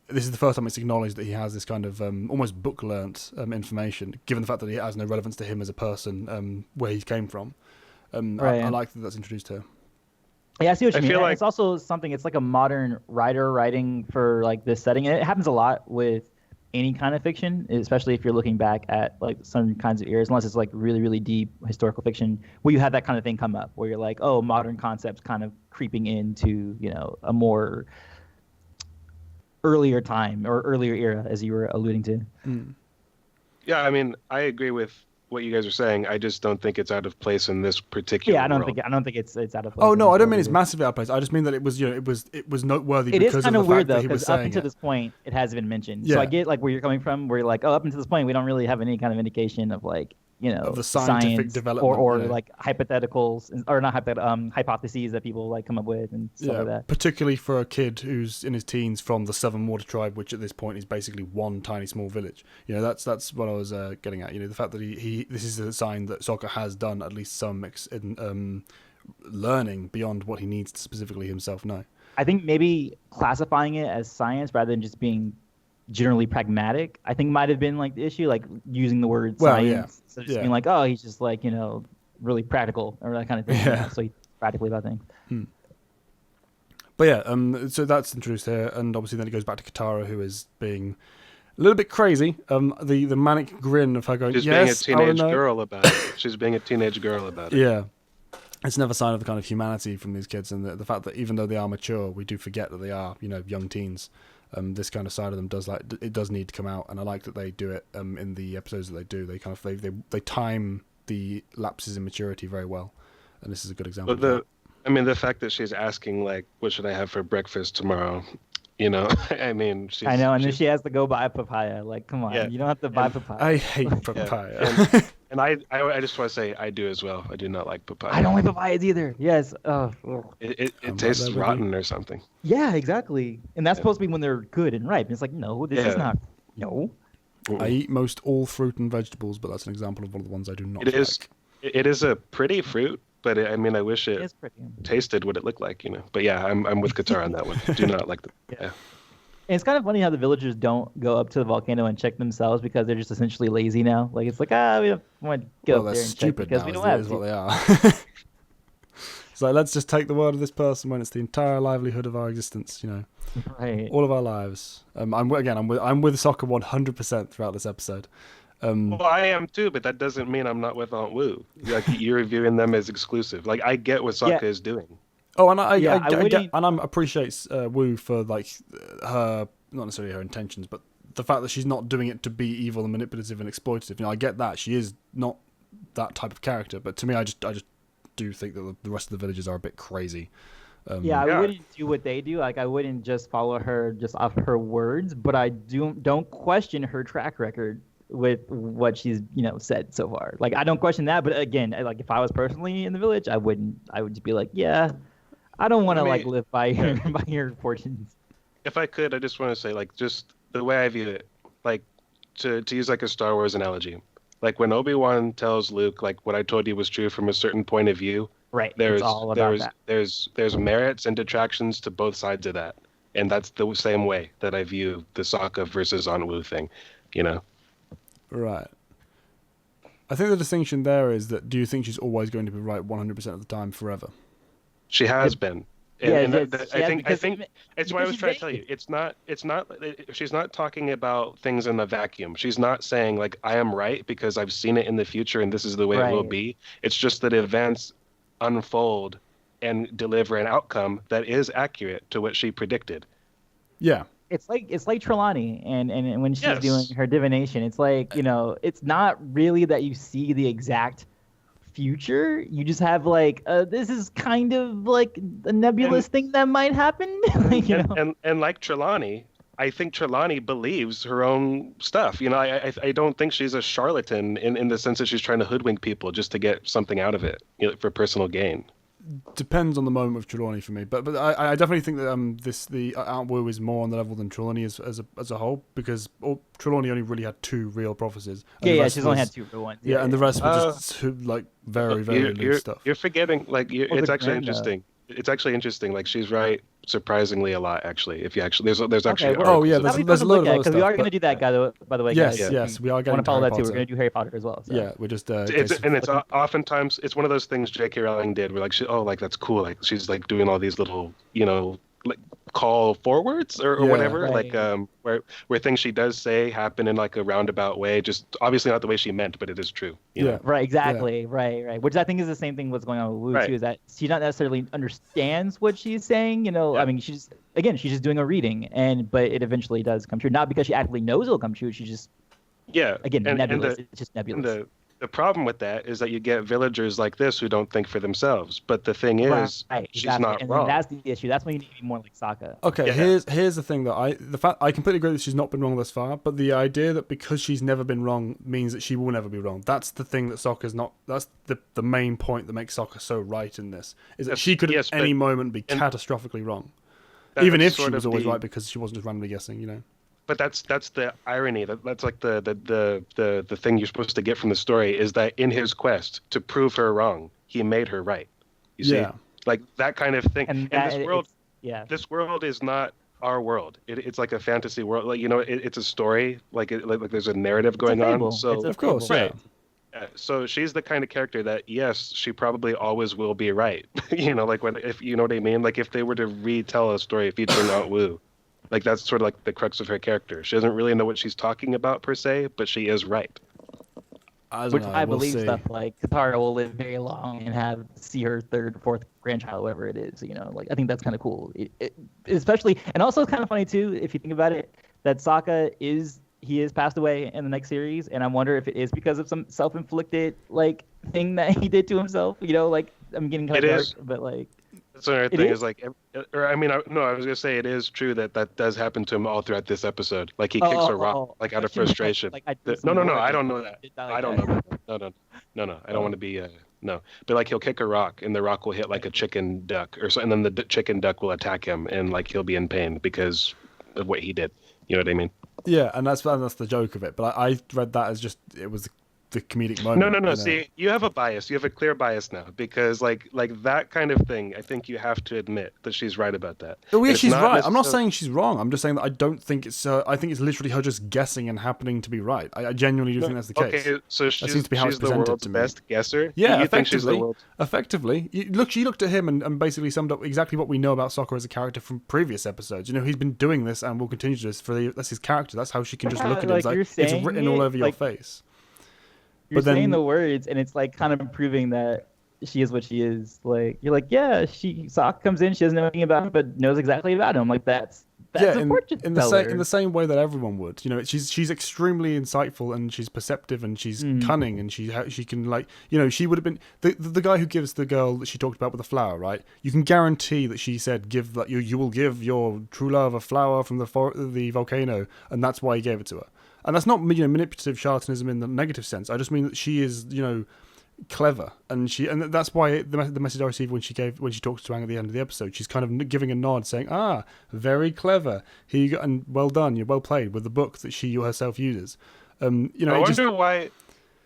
This is the first time it's acknowledged that he has this kind of almost book learnt information, given the fact that it has no relevance to him as a person, where he came from. Right. I like that that's introduced here. Yeah, I see what you mean. It's also something. It's like a modern writer writing for like this setting, and it happens a lot with any kind of fiction, especially if you're looking back at like some kinds of eras, unless it's like really, really deep historical fiction, where you have that kind of thing come up, where you're like, oh, modern concepts kind of creeping into a more earlier time or earlier era, as you were alluding to. Yeah, I mean, I agree with what you guys are saying. I just don't think it's out of place in this particular. Yeah, I don't world. think it's out of place. Oh no, I don't mean it's massively out of place. I just mean that it was it was noteworthy. It is kind of weird though, because up until this point it hasn't been mentioned. Yeah. So I get like where you're coming from, where you're like, oh, up until this point we don't really have any kind of indication of like of the scientific development or like hypotheticals or not hypotheses that people like come up with and stuff like that. Particularly for a kid who's in his teens from the Seven Water Tribe, which at this point is basically one tiny small village. That's what I was getting at. The fact that he this is a sign that Sokka has done at least some learning beyond what he needs to specifically himself know. I think maybe classifying it as science rather than just being generally pragmatic, I think might have been like the issue, like using the word science. So just being like, oh, he's just like, really practical or that kind of thing. Yeah. So he's practically about things. But yeah, so that's introduced here, and obviously then it goes back to Katara, who is being a little bit crazy. The manic grin of her going, She's being a teenage girl about it. She's being a teenage girl about it. Yeah. It's another sign of the kind of humanity from these kids, and the fact that even though they are mature, we do forget that they are, young teens. This kind of side of them does need to come out, and I like that they do it in the episodes that they do. They kind of they time the lapses in maturity very well, and this is a good example. But the fact that she's asking like, "What should I have for breakfast tomorrow?" I mean, I know, and then she has to go buy papaya. Like, come on, you don't have to buy papaya. I hate papaya. And I just want to say I do as well. I do not like papaya. I don't like papayas either. Yes. It tastes rotten or something. Yeah, exactly. And that's supposed to be when they're good and ripe. And it's like, no, this is not. No. I eat most all fruit and vegetables, but that's an example of one of the ones I do not like. It is a pretty fruit, but I wish it tasted what it looked like, But yeah, I'm with Katara on that one. Do not like the. Yeah. And it's kind of funny how the villagers don't go up to the volcano and check themselves because they're just essentially lazy now. Like, it's like, we don't want to go up there and check because we don't have to. What they are. It's like, let's just take the word of this person when it's the entire livelihood of our existence, Right. All of our lives. I'm with Sokka 100% throughout this episode. Well, I am too, but that doesn't mean I'm not with Aunt Wu. Like, you're viewing them as exclusive. Like, I get what Sokka is doing. Oh, and I get, and I appreciate Wu for like her, not necessarily her intentions, but the fact that she's not doing it to be evil and manipulative and exploitative. I get that she is not that type of character, but to me, I just do think that the rest of the villagers are a bit crazy. I wouldn't do what they do. Like, I wouldn't just follow her just off her words, but I don't question her track record with what she's said so far. Like, I don't question that, but again, like if I was personally in the village, I would just be like, yeah. I don't want to live by your fortunes. If I could, I just want to say, like, just the way I view it, like, to use like a Star Wars analogy, like when Obi-Wan tells Luke, like, what I told you was true from a certain point of view. Right. There's merits and detractions to both sides of that, and that's the same way that I view the Sokka versus Aunt Wu thing, Right. I think the distinction there is that do you think she's always going to be right 100% of the time forever? She has been. I think it's what I was trying to tell you. It's not she's not talking about things in a vacuum. She's not saying like I am right because I've seen it in the future and this is the way it will be. It's just that events unfold and deliver an outcome that is accurate to what she predicted. Yeah. It's like Trelawney and when she's Yes. doing her divination, it's like, it's not really that you see the exact future. You just have like this is kind of like a nebulous thing that might happen. And like Trelawney, I think Trelawney believes her own stuff. I don't think she's a charlatan in the sense that she's trying to hoodwink people just to get something out of it, for personal gain. Depends on the moment with Trelawney for me, but I definitely think that the Aunt Wu is more on the level than Trelawney as a whole, because Trelawney only really had 2 real prophecies. Yeah, she's only had 2 real ones. Yeah, and the rest were just like very loose stuff. You're forgetting, like, it's actually interesting. It's actually interesting. Like, she's right surprisingly a lot. Actually, if you actually there's actually there's a load of other stuff. Because we are going to do that, by the way. Yes, guys. yes, we are going to follow that too. We're going to do Harry Potter as well. So. Yeah, we're just. It's oftentimes it's one of those things J.K. Rowling did. Where like that's cool. Like she's like doing all these little like call forwards or whatever. Right. Like where things she does say happen in like a roundabout way. Just obviously not the way she meant, but it is true. You know? Right. Exactly. Yeah. Right. Which I think is the same thing what's going on with Wu too. Is that she not necessarily understands what she's saying. Yeah. I mean, she's just doing a reading, but it eventually does come true. Not because she actually knows it'll come true. She just nebulous. It's just nebulous. The problem with that is that you get villagers like this who don't think for themselves. But the thing is, she's not wrong. And that's the issue. That's when you need to be more like Sokka. Okay, here's the thing that I completely agree that she's not been wrong thus far. But the idea that because she's never been wrong means that she will never be wrong. That's the thing that Sokka's not. That's the main point that makes Sokka so right in this. Is that she could at any moment be catastrophically wrong, even if she was always right because she wasn't just randomly guessing. But that's the irony. That's like the thing you're supposed to get from the story is that in his quest to prove her wrong, he made her right. You see, like that kind of thing. And this world is not our world. It's like a fantasy world. Like it's a story. Like there's a narrative going on. So of course, right. So she's the kind of character that yes, she probably always will be right. Like if you know what I mean. Like if they were to retell a story featuring Aunt Wu. Like that's sort of like the crux of her character. She doesn't really know what she's talking about per se, but she is right. I believe stuff like Katara will live very long and see her 3rd, 4th grandchild, whatever it is. Like I think that's kind of cool. Especially, and also it's kind of funny too if you think about it that Sokka is passed away in the next series, and I wonder if it is because of some self-inflicted like thing that he did to himself. Like I'm getting kind of dark, but like. That's another thing is like, I was gonna say it is true that does happen to him all throughout this episode. Like he kicks a rock out of frustration. No, I don't know that. I don't know that. No. I don't want to be no. But like he'll kick a rock and the rock will hit like a chicken duck or so, and then the chicken duck will attack him and like he'll be in pain because of what he did. You know what I mean? Yeah, and that's the joke of it. But I read that as just it was the comedic moment. No. See, you have a bias. You have a clear bias now because like that kind of thing. I think you have to admit that she's right about that. Oh yeah, she's right. I'm not saying she's wrong. I'm just saying that I don't think it's. I think it's literally her just guessing and happening to be right. I genuinely do think that's the case. Okay, so that seems to be how it's presented the world's to me. Best guesser. Yeah, you think she's the world's... effectively. She looked at him and basically summed up exactly what we know about Sokka as a character from previous episodes. He's been doing this and will continue to do this that's his character. That's how she can just look at it. It's written all over your face. You're saying the words, and it's like kind of proving that she is what she is. Like you're like, yeah, Sokka comes in, she doesn't know anything about him, but knows exactly about him. Like that's a Fortuneteller. In the same way that everyone would. She's extremely insightful and she's perceptive and she's cunning and she can like she would have been the guy who gives the girl that she talked about with the flower, right? You can guarantee that she said you will give your true love a flower from the volcano, and that's why he gave it to her. And that's not manipulative charlatanism in the negative sense. I just mean that she is clever, and that's why the message I received when she talks to Aang at the end of the episode, she's kind of giving a nod, saying, very clever. Here you go, and well done. You're well played with the book that she herself uses. I wonder why.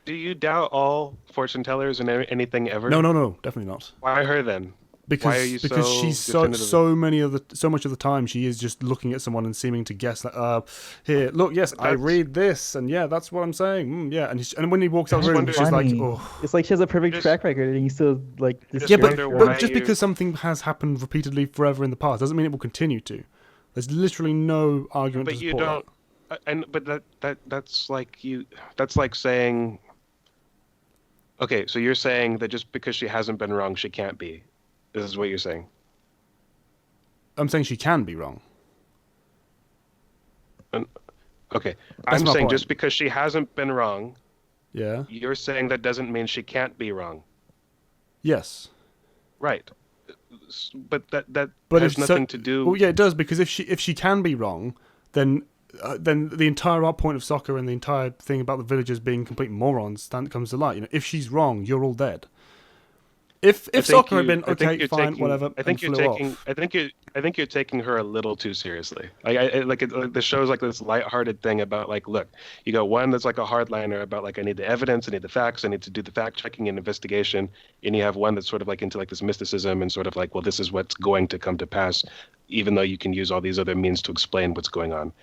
Do you doubt all fortune tellers and anything ever? No, definitely not. Why her then? Because she's so much of the time she is just looking at someone and seeming to guess like here look I read this and that's what I'm saying and when he walks out of the room she's like it's like she has a perfect track record and you still like but just because something has happened repeatedly forever in the past doesn't mean it will continue to. There's literally no argument to support that's like saying okay, so you're saying that just because she hasn't been wrong she can't be. is what you're saying. I'm saying she can be wrong. Okay. That's I'm my saying point. just because she hasn't been wrong, Yeah. you're saying that doesn't mean she can't be wrong. Yes. Right. But that But has nothing to do. Well, yeah, it does, because if she can be wrong, then the entire point of soccer and the entire thing about the villagers being complete morons comes to light. You know, if she's wrong, you're all dead. If soccer had been okay, fine, whatever, and flew off. I think you're taking her a little too seriously. The show's like this lighthearted thing about like, look, you got one that's like a hardliner about like, I need the evidence, I need the facts, I need to do the fact checking and investigation, and you have one that's sort of like into like this mysticism and sort of like, well, this is what's going to come to pass, even though you can use all these other means to explain what's going on,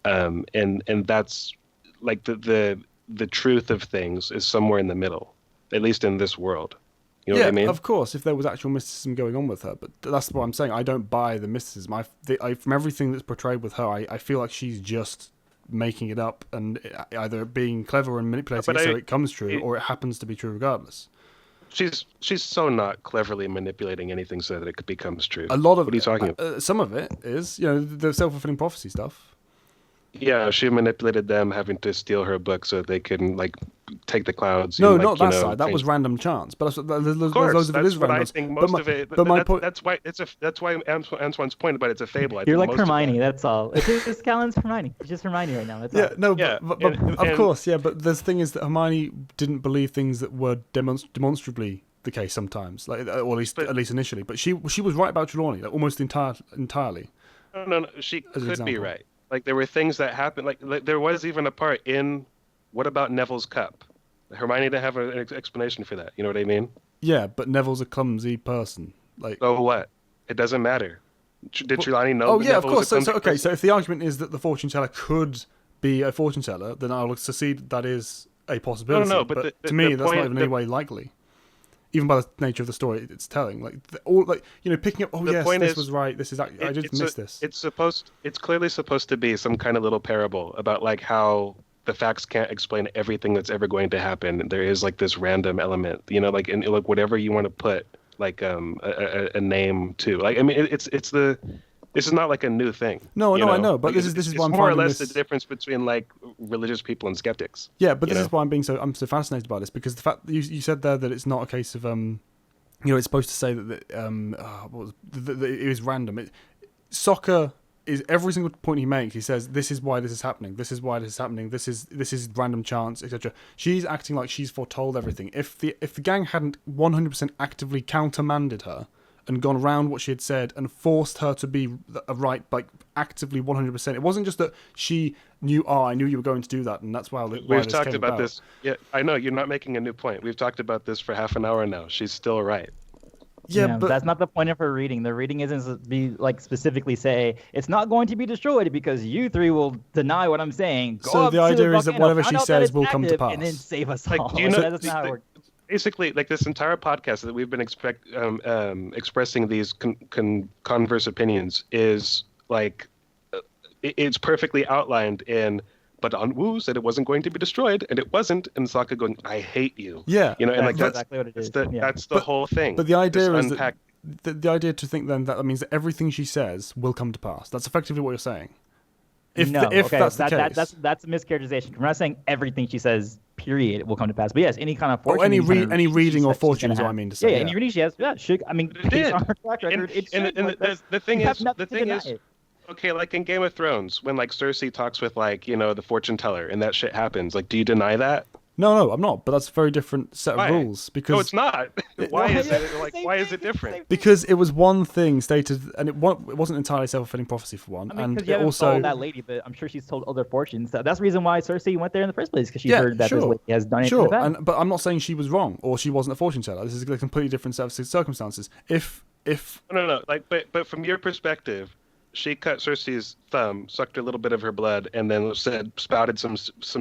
and that's like the truth of things is somewhere in the middle, at least in this world. You know what I mean? Of course, if there was actual mysticism going on with her, but that's what I'm saying. I don't buy the mysticism. From everything that's portrayed with her, I feel like she's just making it up and either being clever and manipulating it so it comes true, or it happens to be true regardless. She's so not cleverly manipulating anything so that it becomes true. A lot of what are you talking about? Some of it is, the self-fulfilling prophecy stuff. Yeah, she manipulated them having to steal her book so they can like take the clouds. No, and, not that side. That was random chance. But there's loads of it is random. I think most of it. That's why Antoine's point about it's a fable. You're like Hermione. That's all. It's just Callan's Hermione. It's just Hermione right now. That's all. No, but of course, yeah. But the thing is that Hermione didn't believe things that were demonstrably the case sometimes, like or at least initially. But she was right about Trelawney, like almost entirely. No, she could be right. Like there were things that happened. Like there was even a part in What About Neville's Cup? Hermione didn't have an explanation for that. You know what I mean? Yeah, but Neville's a clumsy person. Like, so what? It doesn't matter. Did Trelawney know? Oh yeah, Neville of course. Was So if the argument is that the Fortuneteller could be a Fortuneteller, then I'll concede that is a possibility. No, but to me, that's not even in any way likely. Even by the nature of the story it's telling, picking up. Oh yes, this was right. This is. I just missed this. It's clearly supposed to be some kind of little parable about like how the facts can't explain everything that's ever going to happen. There is like this random element, like in like whatever you want to put like a name to. Like I mean, this is not like a new thing. No, I know, but this is why I'm more or less the difference between like religious people and skeptics. Yeah, but this is why I'm so fascinated by this, because the fact that you said there that it's not a case of it's supposed to say that it was random. Soccer is every single point he makes. He says this is why this is happening. This is why this is happening. This is random chance, etc. She's acting like she's foretold everything. If the gang hadn't 100% actively countermanded her and gone around what she had said and forced her to be right, like actively 100%. It wasn't just that she knew, I knew you were going to do that, and that's why we've talked about this. Yeah, I know you're not making a new point. We've talked about this for half an hour now. She's still right. Yeah, but that's not the point of her reading. The reading isn't to be like specifically say it's not going to be destroyed because you three will deny what I'm saying. So the idea is that whatever she says will come to pass, and then save us all. Do you know that's not how it works? Basically, like this entire podcast that we've been expressing these converse opinions is like it's perfectly outlined in. But Anwu said it wasn't going to be destroyed, and it wasn't. And Sokka going, "I hate you." Yeah, and like that's exactly what it is. That's the whole thing. But the idea is that the idea to think then that means that everything she says will come to pass. That's effectively what you're saying. If that's the case, that's a mischaracterization. We're not saying everything she says, period, will come to pass. But yes, any kind of fortune, any reading or fortune is what I mean to say. Yeah, any reading she has, based on her track record, the thing is. Okay, like in Game of Thrones, when like Cersei talks with like, the fortune teller and that shit happens, like, do you deny that? No, I'm not. But that's a very different set of rules. Because no, it's not. Why is it different? Because it was one thing stated, and it wasn't entirely self-fulfilling prophecy for one. And you haven't told that lady, but I'm sure she's told other fortunes. That's the reason why Cersei went there in the first place, because she heard that this lady has done it in the past. But I'm not saying she was wrong or she wasn't a fortune teller. This is a completely different set of circumstances. No, like, but from your perspective, she cut Cersei's thumb, sucked a little bit of her blood, and then spouted some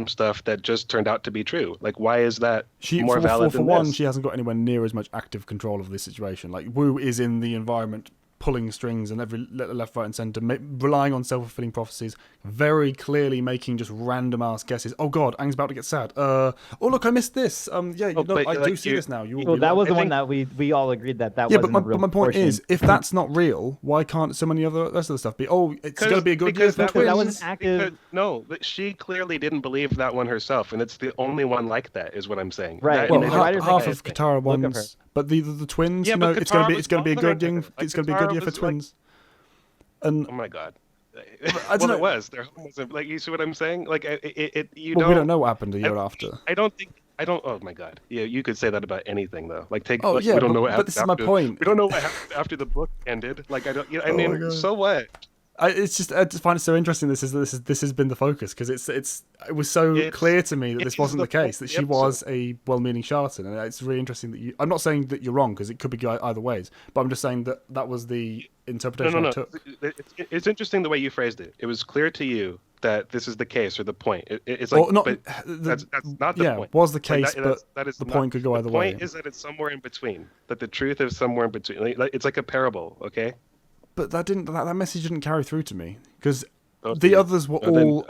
stuff that just turned out to be true. Like, why is that more valid than this? For one, she hasn't got anywhere near as much active control of this situation. Like, Wu is in the environment pulling strings and every left, right, and centre, relying on self-fulfilling prophecies, very clearly making just random ass guesses. Oh God, Aang's about to get sad. Oh look, I missed this. Yeah, I do see this now. Well, that was the one that we all agreed that wasn't a real but my point portion. is, if that's not real, why can't so many other rest of the stuff be? Oh, it's going to be a good year for twins. That was an active. No, but she clearly didn't believe that one herself, and it's the only one like that. Is what I'm saying. Right. Well, half of Katara ones, but the twins. Yeah, it's going to be a good year. It's going to be a good year for twins. And oh my God. I don't know. It was. There wasn't, like, you see what I'm saying? Like, we don't know what happened a year after. I don't. Oh my God. Yeah, you could say that about anything though. Like, Oh like, yeah, we don't know what but this is my point. We don't know what happened after the book ended. Like, I don't. I mean, so what? It's just I just find it so interesting. This has been the focus because it was so clear to me that this wasn't the case, that she was a well-meaning charlatan, and it's really interesting that I'm not saying that you're wrong because it could be either ways, but I'm just saying that was the interpretation I took. It's interesting the way you phrased it. It was clear to you that this is the case or the point. It's like, that's not the point. Was the case, but that is the point could go either way. The point is that it's somewhere in between. That the truth is somewhere in between. It's like a parable, okay? But that message didn't carry through to me because the others were all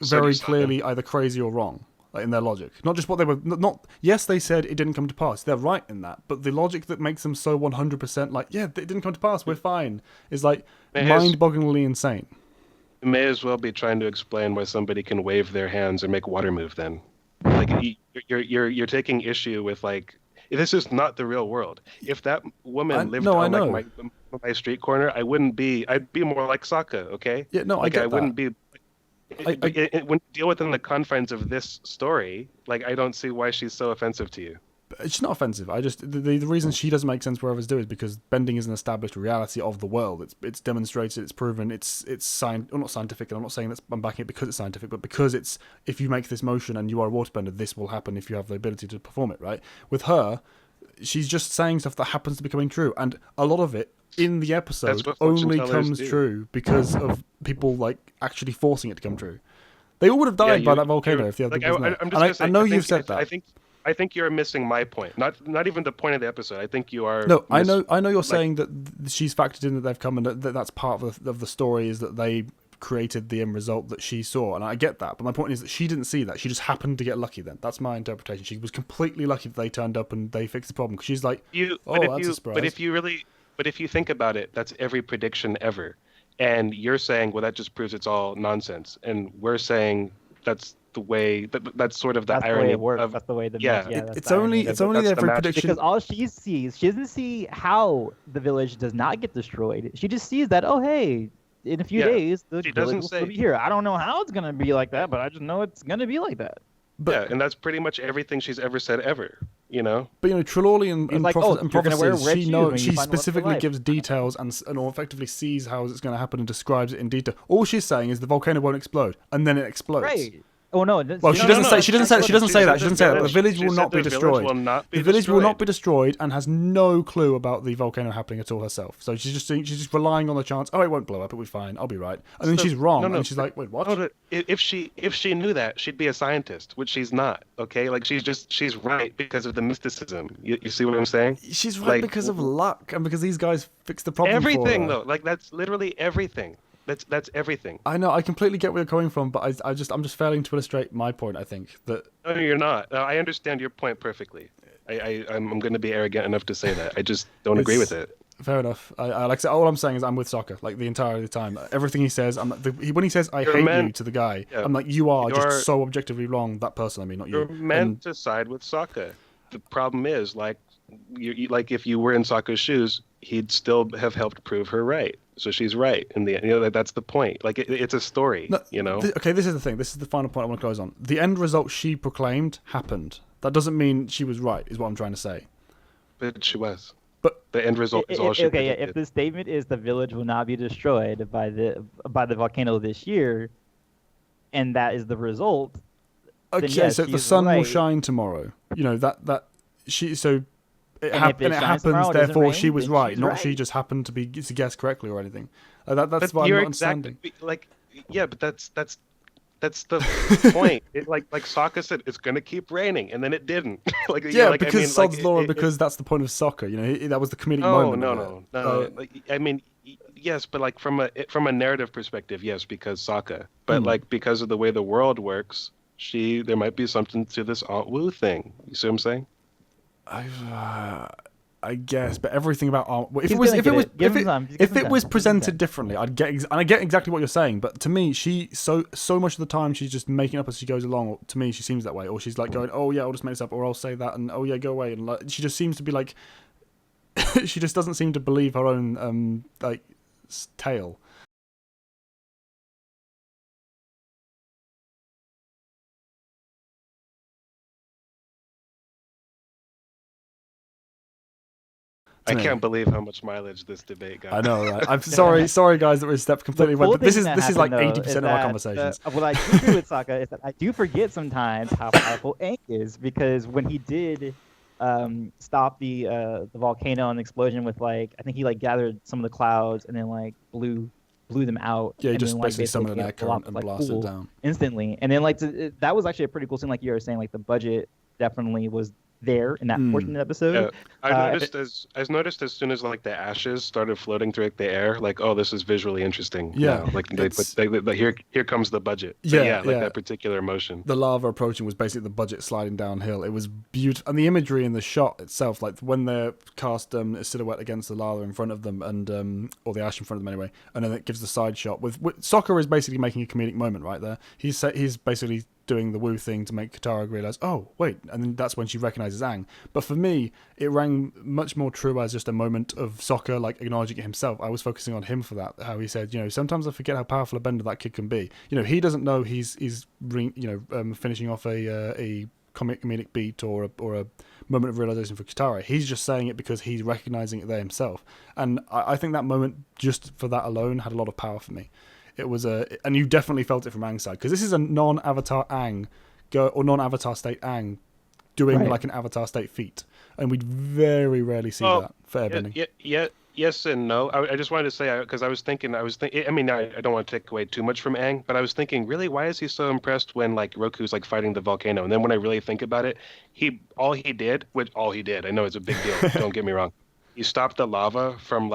very clearly either crazy or wrong, like in their logic. Not just what they were. Not yes, they said it didn't come to pass. They're right in that, but the logic that makes them so 100% like, yeah, it didn't come to pass. We're fine. Is like mind-bogglingly insane. You may as well be trying to explain why somebody can wave their hands or make water move. Then, like, you're taking issue with, like, this is not the real world. If that woman lived on like my street corner, I'd be more like Sokka, okay? Yeah, no, I get that. Wouldn't be. When you deal within the confines of this story, like, I don't see why she's so offensive to you. It's not offensive. I just the reason she doesn't make sense where others do is because bending is an established reality of the world. It's demonstrated, it's proven, it's not scientific. And I'm not saying that I'm backing it because it's scientific, but because it's, if you make this motion and you are a waterbender, this will happen if you have the ability to perform it. Right? With her, she's just saying stuff that happens to be coming true, and a lot of it in the episode only comes true because of people like actually forcing it to come true. They all would have died by that volcano if the other wasn't. I know you've said that. I think you're missing my point. Not even the point of the episode. I think you are. No, I know you're saying that she's factored in that they've come, and that's part of the story is that they created the end result that she saw, and I get that. But my point is that she didn't see that. She just happened to get lucky. Then that's my interpretation. She was completely lucky that they turned up and they fixed the problem because she's like, that's a surprise. But if you think about it, that's every prediction ever. And you're saying, well, that just proves it's all nonsense. And we're saying that's the way that's sort of the irony. The way it works. That's the way it's only every prediction, because all she sees, she doesn't see how the village does not get destroyed. She just sees that, oh hey, in a few days the village will still be here. I don't know how it's gonna be like that, but I just know it's gonna be like that. But, and that's pretty much everything she's ever said ever, you know? But, Trelawney and like, Prophecies, she specifically gives details and effectively sees how it's going to happen and describes it in detail. All she's saying is the volcano won't explode, and then it explodes. Right. Oh no! Well, she doesn't say that. She doesn't say that. The village will not be destroyed. The village will not be destroyed, and has no clue about the volcano happening at all herself. So she's just relying on the chance. Oh, it won't blow up. It'll be fine. I'll be right. And then she's wrong, and she's like, wait, what? If she knew that, she'd be a scientist, which she's not. Okay, like she's right because of the mysticism. You see what I'm saying? She's right because of luck and because these guys fixed the problem. Everything though, like that's literally everything. That's everything. I know. I completely get where you're coming from, but I'm just failing to illustrate my point. I think that. No, you're not. I understand your point perfectly. I'm going to be arrogant enough to say that. I just don't agree with it. Fair enough. I like. All I'm saying is I'm with Sokka. Like the entire time, everything he says. When he says I hate you to the guy, I'm like, you are just so objectively wrong. That person. I mean, not you. You're meant to side with Sokka. The problem is, like, like if you were in Sokka's shoes, he'd still have helped prove her right. So she's right in the end. That's the point. Like it's a story. No, okay, this is the thing. This is the final point I want to close on. The end result she proclaimed happened. That doesn't mean she was right. Is what I'm trying to say. But she was. But the end result is all she predicted. Okay, if the statement is the village will not be destroyed by the volcano this year, and that is the result. Okay, then yes, so the sun will shine tomorrow. That she so. It happens. Therefore, she was right. Not she just happened to guess correctly or anything. That's why I'm not understanding. Like, yeah, but that's That's the point. It like Sokka said, it's gonna keep raining, and then it didn't. Like Yeah, like, because I mean, Sod's like, law, and because that's the point of soccer. That was the comedic no, moment no, of it. no, no. Like, I mean, yes, but like from a narrative perspective, yes, because Sokka. But like because of the way the world works, there might be something to this Aunt Wu thing. You see what I'm saying? I guess, but everything about art. If He's it was, gonna if get it was, it. Give if him it, time. Just if give him it time. was Give him presented time. differently, and I get exactly what you're saying. But to me, she so much of the time she's just making up as she goes along. Or, to me, she seems that way, or she's like going, "Oh yeah, I'll just make this up," or I'll say that, and "Oh yeah, go away," and like she just seems to be like, she just doesn't seem to believe her own tale. I can't believe how much mileage this debate got. I know, right? I'm sorry, guys, that we stepped completely away. But this is like 80% of our conversations. What I do agree with Sokka is that I do forget sometimes how powerful Aang is, because when he did stop the volcano and the explosion with I think he gathered some of the clouds and then blew them out. Yeah, he and just then, basically summoned an air current and blasted it cool down instantly. And then that was actually a pretty cool scene, like you were saying. The budget definitely was there in that Fortunate episode. I noticed as soon as the ashes started floating through the air, oh, this is visually interesting. Yeah, here comes the budget. Yeah, that particular motion. The lava approaching was basically the budget sliding downhill. It was beautiful, and the imagery in the shot itself, when they're cast a silhouette against the lava in front of them, and or the ash in front of them anyway, and then it gives the side shot. With Sokka is basically making a comedic moment right there. He's basically doing the Wu thing to make Katara realize, oh wait, and then that's when she recognizes Aang. But for me, it rang much more true as just a moment of Sokka acknowledging it himself. I was focusing on him for that. How he said, sometimes I forget how powerful a bender that kid can be. He doesn't know he's finishing off a comedic beat or a moment of realization for Katara. He's just saying it because he's recognizing it there himself. And I think that moment, just for that alone, had a lot of power for me. It was and you definitely felt it from Aang's side, because this is a non-Avatar Aang or non-Avatar state Aang doing an Avatar state feat, and we very rarely see that for airbending. Yes and no. I just wanted to say, because I was thinking. I mean, I don't want to take away too much from Aang, but I was thinking, really, why is he so impressed when Roku's fighting the volcano? And then when I really think about it, all he did. I know it's a big deal. Don't get me wrong. He stopped the lava from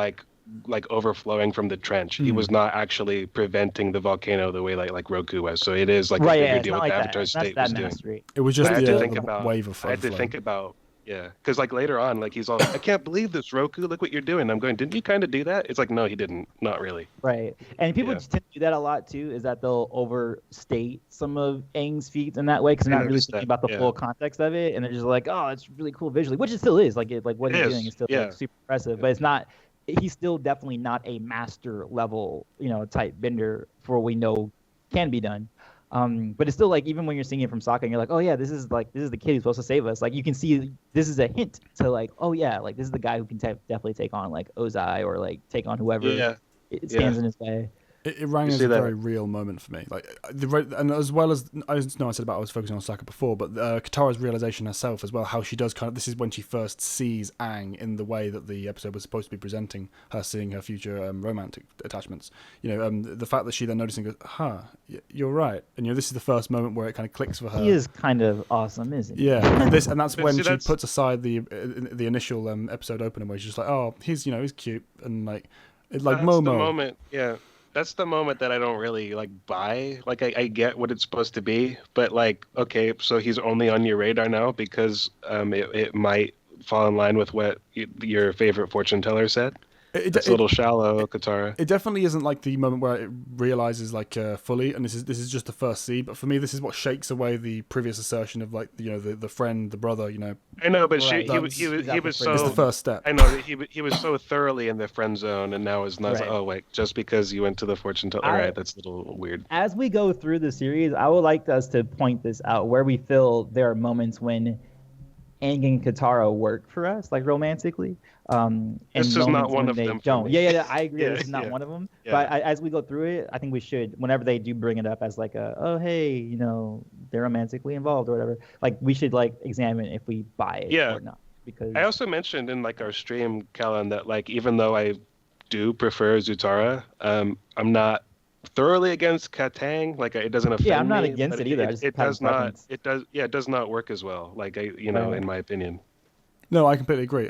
overflowing from the trench. He was not actually preventing the volcano the way like Roku was. So it is a bigger deal what the Avatar state was doing. It was just the wave of I had to think about because later on he's all, I can't believe this, Roku, look what you're doing. I'm going, didn't you kind of do that? It's no, he didn't, not really. Right. And people tend to do that a lot too, is that they'll overstate some of Aang's feats in that way, because they're not really thinking about the full context of it, and they're just oh, it's really cool visually, which it still is. What he's doing is still super impressive, but it's not. He's still definitely not a master level, type bender for what we know can be done. But it's still even when you're seeing it from Sokka and you're oh yeah, this is the kid who's supposed to save us. You can see this is a hint to oh yeah, this is the guy who can definitely take on Ozai or take on whoever it stands in his way. It rang as a very real moment for me. And as well as I said about I was focusing on Sokka before, but Katara's realization herself as well, how she does this is when she first sees Aang in the way that the episode was supposed to be presenting her, seeing her future romantic attachments. The fact that she then noticing goes, you're right, and this is the first moment where it kind of clicks for her. He is kind of awesome, isn't he? Yeah, and that's when she puts aside the initial episode opener where she's just oh, he's he's cute and that's Momo. The moment, yeah. That's the moment that I don't really buy. I get what it's supposed to be, but okay, so he's only on your radar now because it might fall in line with what your favorite fortune teller said. It's a little shallow, Katara. It definitely isn't the moment where it realizes fully, and this is just the first seed. But for me, this is what shakes away the previous assertion of the friend, the brother. I know, but he was so. It's the first step. I know that he was so thoroughly in the friend zone, and now it's not. Oh wait, just because you went to the fortune teller, all right, that's a little weird. As we go through the series, I would like us to point this out where we feel there are moments when Aang and Katara work for us, romantically. And this is not one of them. Don't. Yeah, I agree. This is not one of them. Yeah. But as we go through it, I think we should, whenever they do bring it up as oh hey, they're romantically involved or whatever. We should examine if we buy it or not. Because I also mentioned in our stream, Callan, that even though I do prefer Zutara, I'm not thoroughly against Katang. Like it doesn't offend me. Yeah, I'm not against but it either. I just it have a does not. preference. It does. Yeah, it does not work as well. Like in my opinion. No, I completely agree.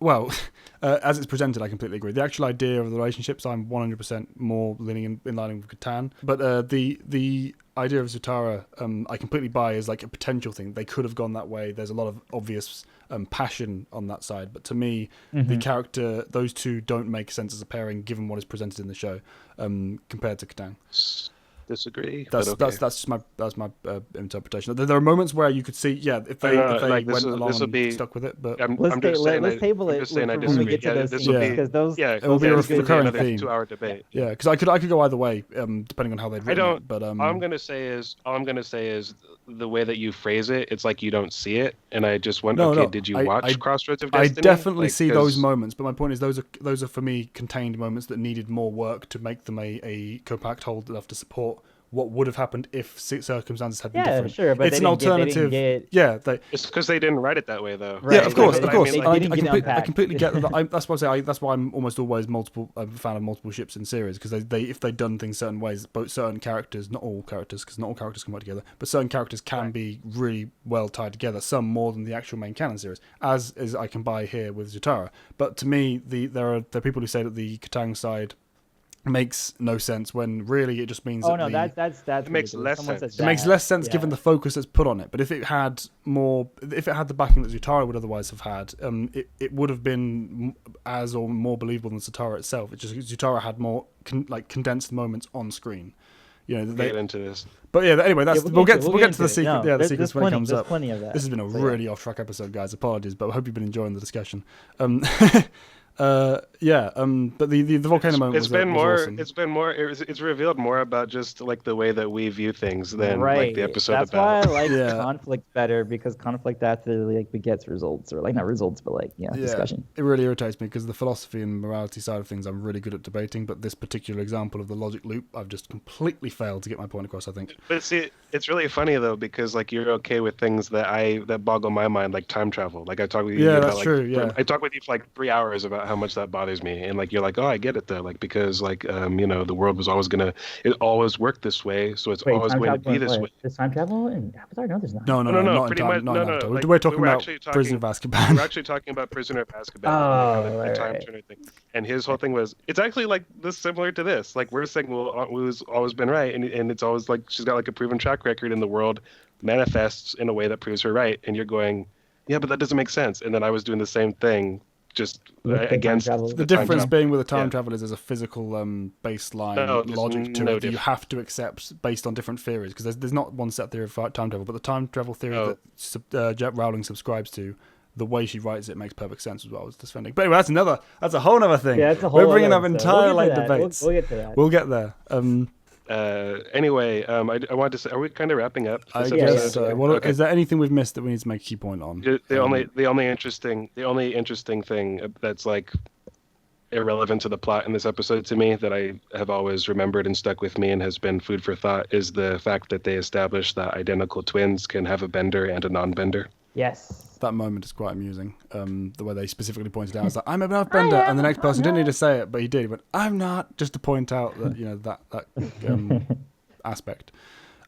Well, as it's presented, I completely agree. The actual idea of the relationships, I'm 100% more leaning in line with Catan. But the idea of Zutara, I completely buy as like a potential thing. They could have gone that way. There's a lot of obvious passion on that side. But to me, the character, those two don't make sense as a pairing given what is presented in the show compared to Catan. Disagree. That's just my interpretation. There are moments where you could see, if they like went along and be stuck with it, but Let's table it when we get to those scenes because those it will be a recurring theme. 2-hour debate. Yeah, because I could go either way depending on how they'd written it. But all I'm gonna say is the way that you phrase it. It's like you don't see it, and I just went, did you watch Crossroads of Destiny? I definitely see those moments, but my point is those are for me contained moments that needed more work to make them a compact whole enough to support what would have happened if circumstances had been different. Yeah, sure, but it's an alternative. It's because they didn't write it that way, though. Right. Yeah, of course. I completely get that. That's why I say that's why I'm almost always a fan of multiple ships in series, because if they'd done things certain ways, both certain characters, not all characters, because not all characters can work together, but certain characters can be really well tied together. Some more than the actual main canon series, as I can buy here with Zutara. But to me, there are people who say that the Katang side makes no sense when really it just means that's it makes less sense. It makes less sense given the focus that's put on it. But if it had the backing that Zutara would otherwise have had, it would have been as or more believable than Zutara itself. It's just Zutara had more condensed moments on screen. They get into this. But anyway, we'll get to the secret. No, the sequence when it comes up. Plenty of that. This has been a really off-track episode, guys. Apologies, but I hope you've been enjoying the discussion. But the volcano moment was awesome. It's revealed more about just like the way that we view things than like the episode That's about. That's why I like conflict better, because conflict actually begets results, or not results, but discussion. It really irritates me because the philosophy and morality side of things I'm really good at debating, but this particular example of the logic loop, I've just completely failed to get my point across, I think. But see, it's really funny though, because you're okay with things that boggle my mind, like time travel. Like I talk with you. Yeah, that's true. Yeah, I talk with you for 3 hours about how much that bothers me, and you're like, oh, I get it though, because the world was always it always worked this way, so it's always going to be this way. There's time travel in Avatar? No, there's not. No, pretty much. We're talking about Prisoner of Azkaban. We're actually talking about Prisoner of Azkaban. The time turner thing, and his whole thing was it's actually this similar to this. We're saying, well, Wu's always been right, and it's always she's got a proven track record, and the world manifests in a way that proves her right, and you're going, yeah, but that doesn't make sense. And then I was doing the same thing, just against the difference being with the time travel is there's a physical baseline logic to it that you have to accept based on different theories, because there's not one set theory of time travel, but the time travel theory that Jet Rowling subscribes to, the way she writes it makes perfect sense as well. I was defending, but anyway, that's a whole other thing. Yeah, it's a whole. We're bringing up entire debates. We'll get to that. We'll get there. Anyway, I wanted to say, are we kind of wrapping up? I guess so. Okay. Is there anything we've missed that we need to make a key point on? The only interesting thing that's irrelevant to the plot in this episode to me that I have always remembered and stuck with me and has been food for thought is the fact that they established that identical twins can have a bender and a non-bender. Yes. That moment is quite amusing. The way they specifically pointed out, it's I'm an earthbender, and the next person didn't need to say it, but he did. He went, I'm not, just to point out that that aspect.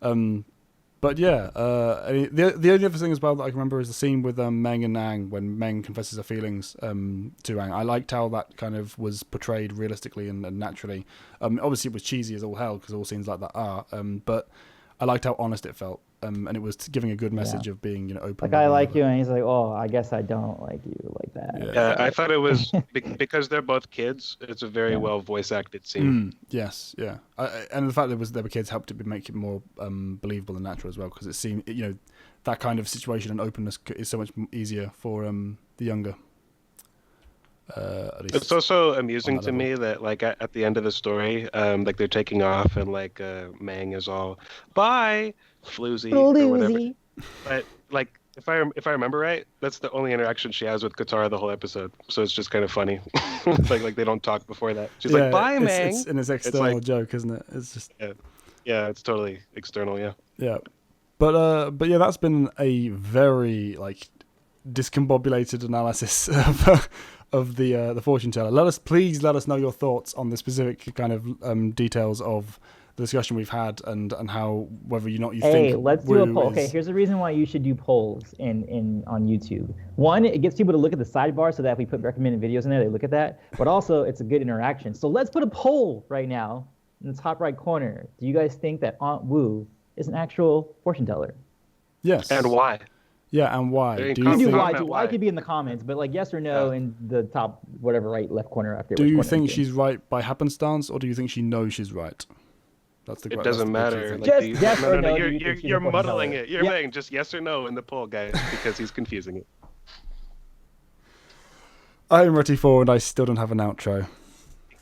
But yeah, the only other thing as well that I can remember is the scene with Meng and Aang when Meng confesses her feelings to Aang. I liked how that kind of was portrayed realistically and naturally. Obviously, it was cheesy as all hell because all scenes like that are. But I liked how honest it felt, and it was giving a good message of being open. I like you, and he's like, oh, I guess I don't like you like that. Yeah, I thought it was because they're both kids. It's a very well voice acted scene. Yes, yeah, and the fact that there were kids helped it make it more believable and natural as well, because it seemed that kind of situation and openness is so much easier for the younger. At least it's also amusing to me that at the end of the story, they're taking off and Mang is all bye floozy or whatever. But if I remember right, that's the only interaction she has with Katara the whole episode. So it's just kind of funny. like they don't talk before that. She's like bye Mang. It's an external joke, isn't it? It's just yeah, it's totally external. Yeah, but yeah, that's been a very discombobulated analysis of the fortune teller. Please let us know your thoughts on the specific kind of details of the discussion we've had and how whether or not you think. Hey, let's do a Woo poll. is- Okay, here's the reason why you should do polls in on YouTube. One, it gets people to look at the sidebar so that if we put recommended videos in there, they look at that. But also, it's a good interaction. So let's put a poll right now in the top right corner. Do you guys think that Aunt Wu is an actual fortune teller? Yes. And why? Yeah, and why? Very Do You can you do think, why comment too. Why why. could be in the comments, but like yes or no Yeah. in the top whatever right left corner after. do which you corner think it's in. she's right by happenstance, or do you think she knows she's right? That's the. It that's doesn't the big matter. thing. Like, Just do you- yes or no, do You're, you you're, think she's a you're fortune muddling teller? it. You're Yeah. saying just yes or no in the poll, guys, because he's confusing it. I am ready for, and I still don't have an outro.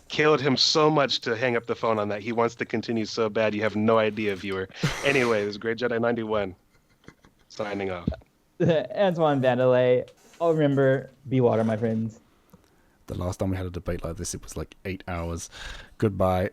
Killed him so much to hang up the phone on that. He wants to continue so bad. You have no idea, viewer. Anyway, this is Great Jedi 91. Signing off. Antoine Vandelay. Oh, remember, be water, my friends. The last time we had a debate like this, it was like 8 hours. Goodbye.